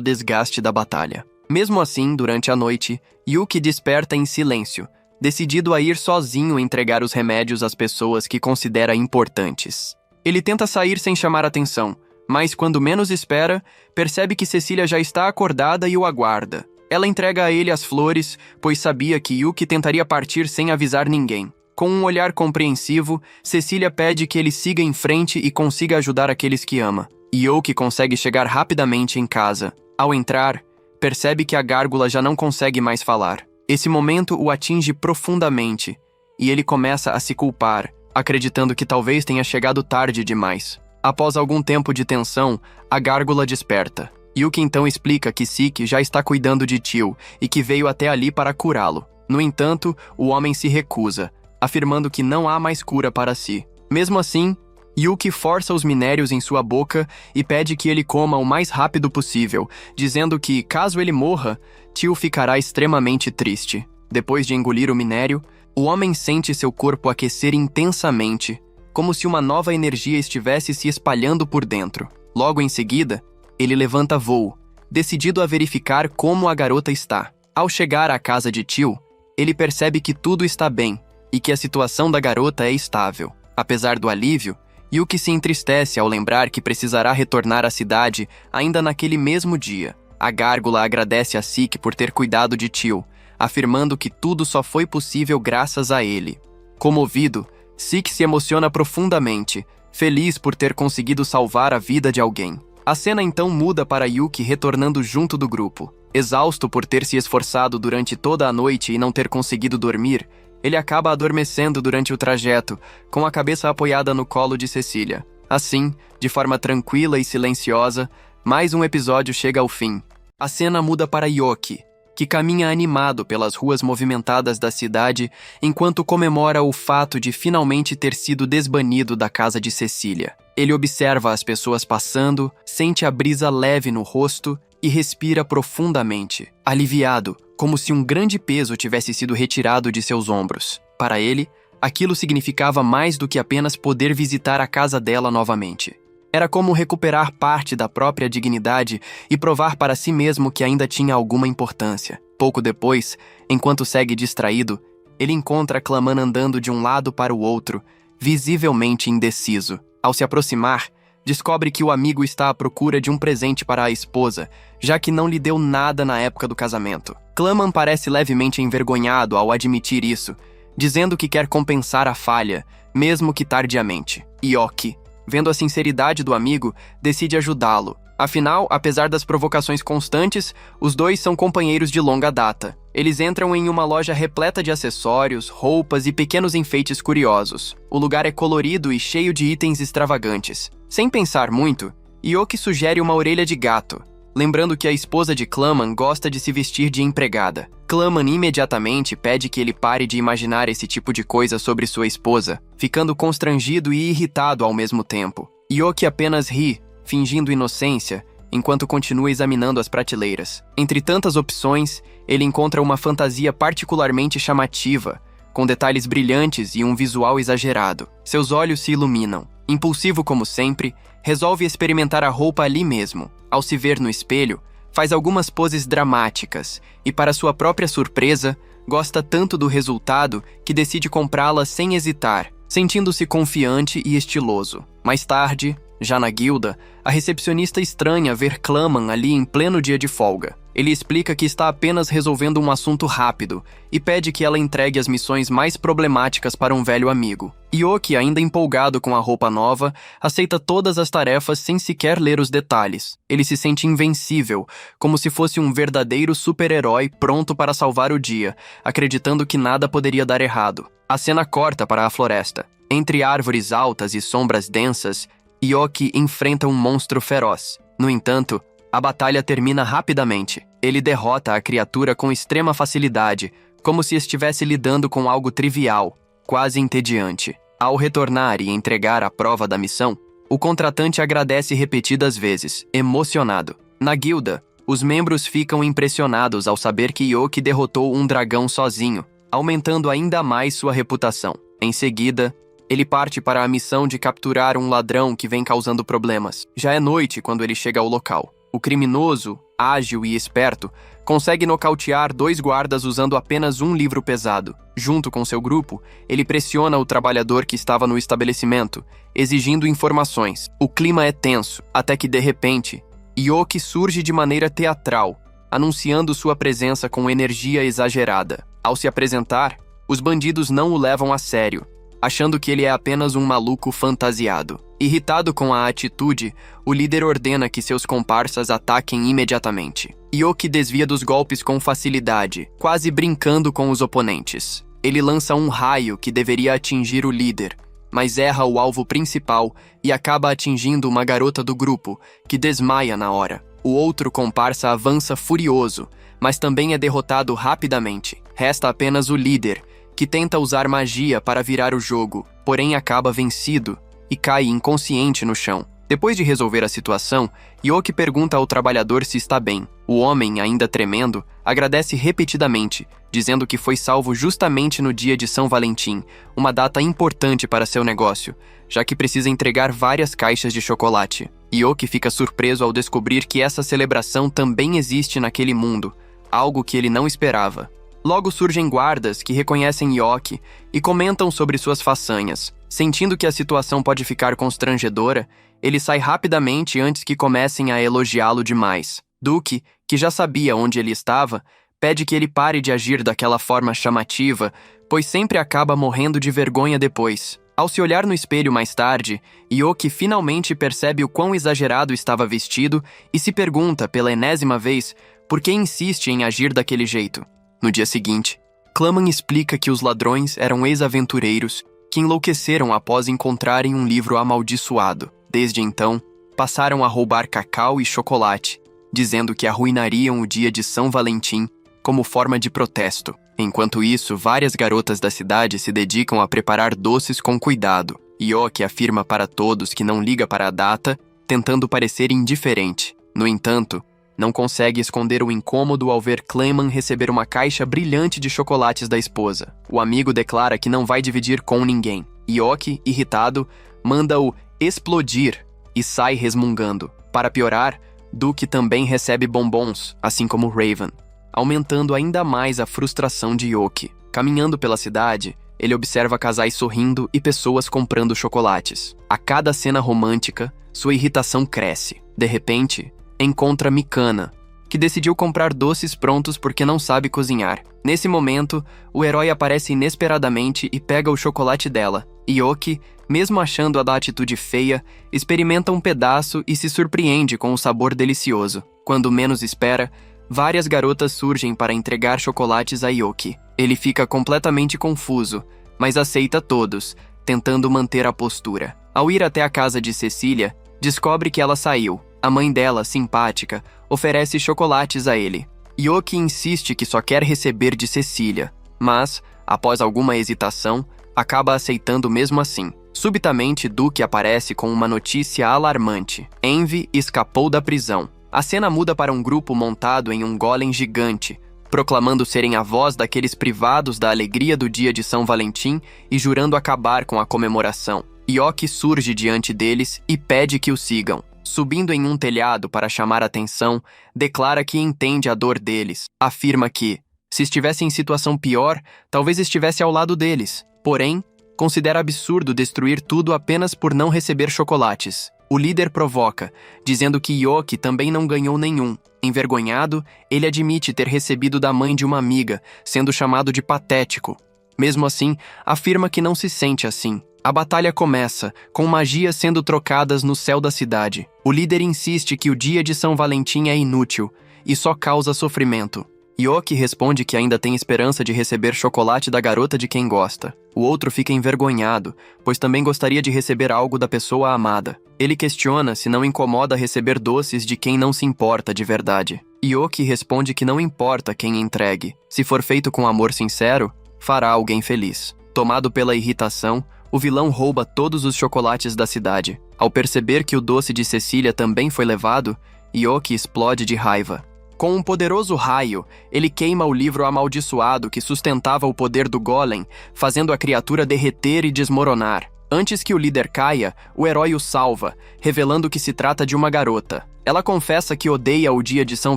desgaste da batalha. Mesmo assim, durante a noite, Yuki desperta em silêncio, decidido a ir sozinho entregar os remédios às pessoas que considera importantes. Ele tenta sair sem chamar atenção, mas quando menos espera, percebe que Cecília já está acordada e o aguarda. Ela entrega a ele as flores, pois sabia que Yuki tentaria partir sem avisar ninguém. Com um olhar compreensivo, Cecília pede que ele siga em frente e consiga ajudar aqueles que ama. Yuki consegue chegar rapidamente em casa. Ao entrar, percebe que a gárgula já não consegue mais falar. Esse momento o atinge profundamente, e ele começa a se culpar, acreditando que talvez tenha chegado tarde demais. Após algum tempo de tensão, a gárgula desperta. Yuki então explica que Siki já está cuidando de Tio e que veio até ali para curá-lo. No entanto, o homem se recusa, afirmando que não há mais cura para si. Mesmo assim, Yuki força os minérios em sua boca e pede que ele coma o mais rápido possível, dizendo que, caso ele morra, Tio ficará extremamente triste. Depois de engolir o minério, o homem sente seu corpo aquecer intensamente, como se uma nova energia estivesse se espalhando por dentro. Logo em seguida, ele levanta voo, decidido a verificar como a garota está. Ao chegar à casa de Tio, ele percebe que tudo está bem e que a situação da garota é estável. Apesar do alívio, Yuki se entristece ao lembrar que precisará retornar à cidade ainda naquele mesmo dia. A gárgula agradece a Siki por ter cuidado de Tio, afirmando que tudo só foi possível graças a ele. Comovido, Siki se emociona profundamente, feliz por ter conseguido salvar a vida de alguém. A cena então muda para Yuki retornando junto do grupo. Exausto por ter se esforçado durante toda a noite e não ter conseguido dormir, ele acaba adormecendo durante o trajeto, com a cabeça apoiada no colo de Cecília. Assim, de forma tranquila e silenciosa, mais um episódio chega ao fim. A cena muda para Yuki, que caminha animado pelas ruas movimentadas da cidade enquanto comemora o fato de finalmente ter sido desbanido da casa de Cecília. Ele observa as pessoas passando, sente a brisa leve no rosto e respira profundamente, aliviado, como se um grande peso tivesse sido retirado de seus ombros. Para ele, aquilo significava mais do que apenas poder visitar a casa dela novamente. Era como recuperar parte da própria dignidade e provar para si mesmo que ainda tinha alguma importância. Pouco depois, enquanto segue distraído, ele encontra Claman andando de um lado para o outro, visivelmente indeciso. Ao se aproximar, descobre que o amigo está à procura de um presente para a esposa, já que não lhe deu nada na época do casamento. Claman parece levemente envergonhado ao admitir isso, dizendo que quer compensar a falha, mesmo que tardiamente. Yuki, vendo a sinceridade do amigo, decide ajudá-lo. Afinal, apesar das provocações constantes, os dois são companheiros de longa data. Eles entram em uma loja repleta de acessórios, roupas e pequenos enfeites curiosos. O lugar é colorido e cheio de itens extravagantes. Sem pensar muito, Yuki sugere uma orelha de gato, lembrando que a esposa de Claman gosta de se vestir de empregada. Claman imediatamente pede que ele pare de imaginar esse tipo de coisa sobre sua esposa, ficando constrangido e irritado ao mesmo tempo. Yuki apenas ri, fingindo inocência, enquanto continua examinando as prateleiras. Entre tantas opções, ele encontra uma fantasia particularmente chamativa, com detalhes brilhantes e um visual exagerado. Seus olhos se iluminam. Impulsivo como sempre, resolve experimentar a roupa ali mesmo. Ao se ver no espelho, faz algumas poses dramáticas e, para sua própria surpresa, gosta tanto do resultado que decide comprá-la sem hesitar, sentindo-se confiante e estiloso. Mais tarde, já na guilda, a recepcionista estranha ver Claman ali em pleno dia de folga. Ele explica que está apenas resolvendo um assunto rápido e pede que ela entregue as missões mais problemáticas para um velho amigo. Yuki, ainda empolgado com a roupa nova, aceita todas as tarefas sem sequer ler os detalhes. Ele se sente invencível, como se fosse um verdadeiro super-herói pronto para salvar o dia, acreditando que nada poderia dar errado. A cena corta para a floresta. Entre árvores altas e sombras densas, Yuki enfrenta um monstro feroz. No entanto, a batalha termina rapidamente. Ele derrota a criatura com extrema facilidade, como se estivesse lidando com algo trivial, quase entediante. Ao retornar e entregar a prova da missão, O contratante agradece repetidas vezes, emocionado. Na guilda, os membros ficam impressionados ao saber que Yoki derrotou um dragão sozinho, aumentando ainda mais sua reputação. Em seguida, ele parte para a missão de capturar um ladrão que vem causando problemas. Já é noite quando ele chega ao local. O criminoso, ágil e esperto, consegue nocautear 2 guardas usando apenas um livro pesado. Junto com seu grupo, ele pressiona o trabalhador que estava no estabelecimento, exigindo informações. O clima é tenso, até que, de repente, Yoki surge de maneira teatral, anunciando sua presença com energia exagerada. Ao se apresentar, os bandidos não o levam a sério, achando que ele é apenas um maluco fantasiado. Irritado com a atitude, o líder ordena que seus comparsas ataquem imediatamente. Yoki desvia dos golpes com facilidade, quase brincando com os oponentes. Ele lança um raio que deveria atingir o líder, mas erra o alvo principal e acaba atingindo uma garota do grupo, que desmaia na hora. O outro comparsa avança furioso, mas também é derrotado rapidamente. Resta apenas o líder, que tenta usar magia para virar o jogo, porém acaba vencido e cai inconsciente no chão. Depois de resolver a situação, Yoki pergunta ao trabalhador se está bem. O homem, ainda tremendo, agradece repetidamente, dizendo que foi salvo justamente no dia de São Valentim, uma data importante para seu negócio, já que precisa entregar várias caixas de chocolate. Yoki fica surpreso ao descobrir que essa celebração também existe naquele mundo, algo que ele não esperava. Logo surgem guardas que reconhecem Yoki e comentam sobre suas façanhas. Sentindo que a situação pode ficar constrangedora, ele sai rapidamente antes que comecem a elogiá-lo demais. Duke, que já sabia onde ele estava, pede que ele pare de agir daquela forma chamativa, pois sempre acaba morrendo de vergonha depois. Ao se olhar no espelho mais tarde, Yoki finalmente percebe o quão exagerado estava vestido e se pergunta, pela enésima vez, por que insiste em agir daquele jeito. No dia seguinte, Claman explica que os ladrões eram ex-aventureiros que enlouqueceram após encontrarem um livro amaldiçoado. Desde então, passaram a roubar cacau e chocolate, dizendo que arruinariam o dia de São Valentim como forma de protesto. Enquanto isso, várias garotas da cidade se dedicam a preparar doces com cuidado. Yoki afirma para todos que não liga para a data, tentando parecer indiferente. No entanto, não consegue esconder o incômodo ao ver Clayman receber uma caixa brilhante de chocolates da esposa. O amigo declara que não vai dividir com ninguém. Yoki, irritado, manda-o explodir e sai resmungando. Para piorar, Duke também recebe bombons, assim como Raven, aumentando ainda mais a frustração de Yoki. Caminhando pela cidade, ele observa casais sorrindo e pessoas comprando chocolates. A cada cena romântica, sua irritação cresce. De repente, encontra Mikana, que decidiu comprar doces prontos porque não sabe cozinhar. Nesse momento, o herói aparece inesperadamente e pega o chocolate dela. Yoki, mesmo achando a da atitude feia, experimenta um pedaço e se surpreende com o sabor delicioso. Quando menos espera, várias garotas surgem para entregar chocolates a Yoki. Ele fica completamente confuso, mas aceita todos, tentando manter a postura. Ao ir até a casa de Cecília, descobre que ela saiu. A mãe dela, simpática, oferece chocolates a ele. Yoki insiste que só quer receber de Cecília, mas, após alguma hesitação, acaba aceitando mesmo assim. Subitamente, Duke aparece com uma notícia alarmante. Envy escapou da prisão. A cena muda para um grupo montado em um golem gigante, proclamando serem a voz daqueles privados da alegria do dia de São Valentim e jurando acabar com a comemoração. Yoki surge diante deles e pede que o sigam. Subindo em um telhado para chamar atenção, declara que entende a dor deles. Afirma que, se estivesse em situação pior, talvez estivesse ao lado deles. Porém, considera absurdo destruir tudo apenas por não receber chocolates. O líder provoca, dizendo que Yoki também não ganhou nenhum. Envergonhado, ele admite ter recebido da mãe de uma amiga, sendo chamado de patético. Mesmo assim, afirma que não se sente assim. A batalha começa, com magias sendo trocadas no céu da cidade. O líder insiste que o dia de São Valentim é inútil e só causa sofrimento. Yoki responde que ainda tem esperança de receber chocolate da garota de quem gosta. O outro fica envergonhado, pois também gostaria de receber algo da pessoa amada. Ele questiona se não incomoda receber doces de quem não se importa de verdade. Yoki responde que não importa quem entregue. Se for feito com amor sincero, fará alguém feliz. Tomado pela irritação, o vilão rouba todos os chocolates da cidade. Ao perceber que o doce de Cecília também foi levado, Yoki explode de raiva. Com um poderoso raio, ele queima o livro amaldiçoado que sustentava o poder do Golem, fazendo a criatura derreter e desmoronar. Antes que o líder caia, o herói o salva, revelando que se trata de uma garota. Ela confessa que odeia o dia de São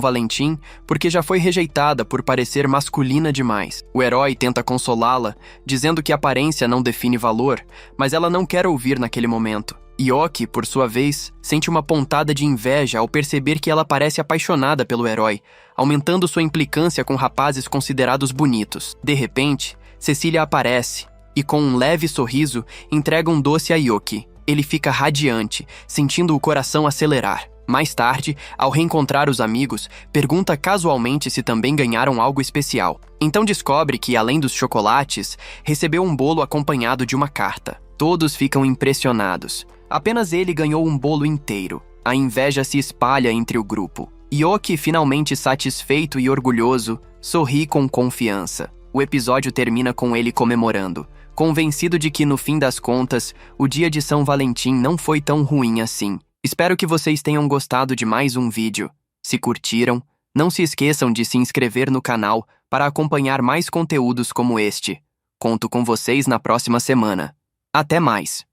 Valentim porque já foi rejeitada por parecer masculina demais. O herói tenta consolá-la, dizendo que a aparência não define valor, mas ela não quer ouvir naquele momento. Yoki, por sua vez, sente uma pontada de inveja ao perceber que ela parece apaixonada pelo herói, aumentando sua implicância com rapazes considerados bonitos. De repente, Cecília aparece e, com um leve sorriso, entrega um doce a Yoki. Ele fica radiante, sentindo o coração acelerar. Mais tarde, ao reencontrar os amigos, pergunta casualmente se também ganharam algo especial. Então descobre que, além dos chocolates, recebeu um bolo acompanhado de uma carta. Todos ficam impressionados. Apenas ele ganhou um bolo inteiro. A inveja se espalha entre o grupo. Yoki, finalmente satisfeito e orgulhoso, sorri com confiança. O episódio termina com ele comemorando, convencido de que, no fim das contas, o dia de São Valentim não foi tão ruim assim. Espero que vocês tenham gostado de mais um vídeo. Se curtiram, não se esqueçam de se inscrever no canal para acompanhar mais conteúdos como este. Conto com vocês na próxima semana. Até mais!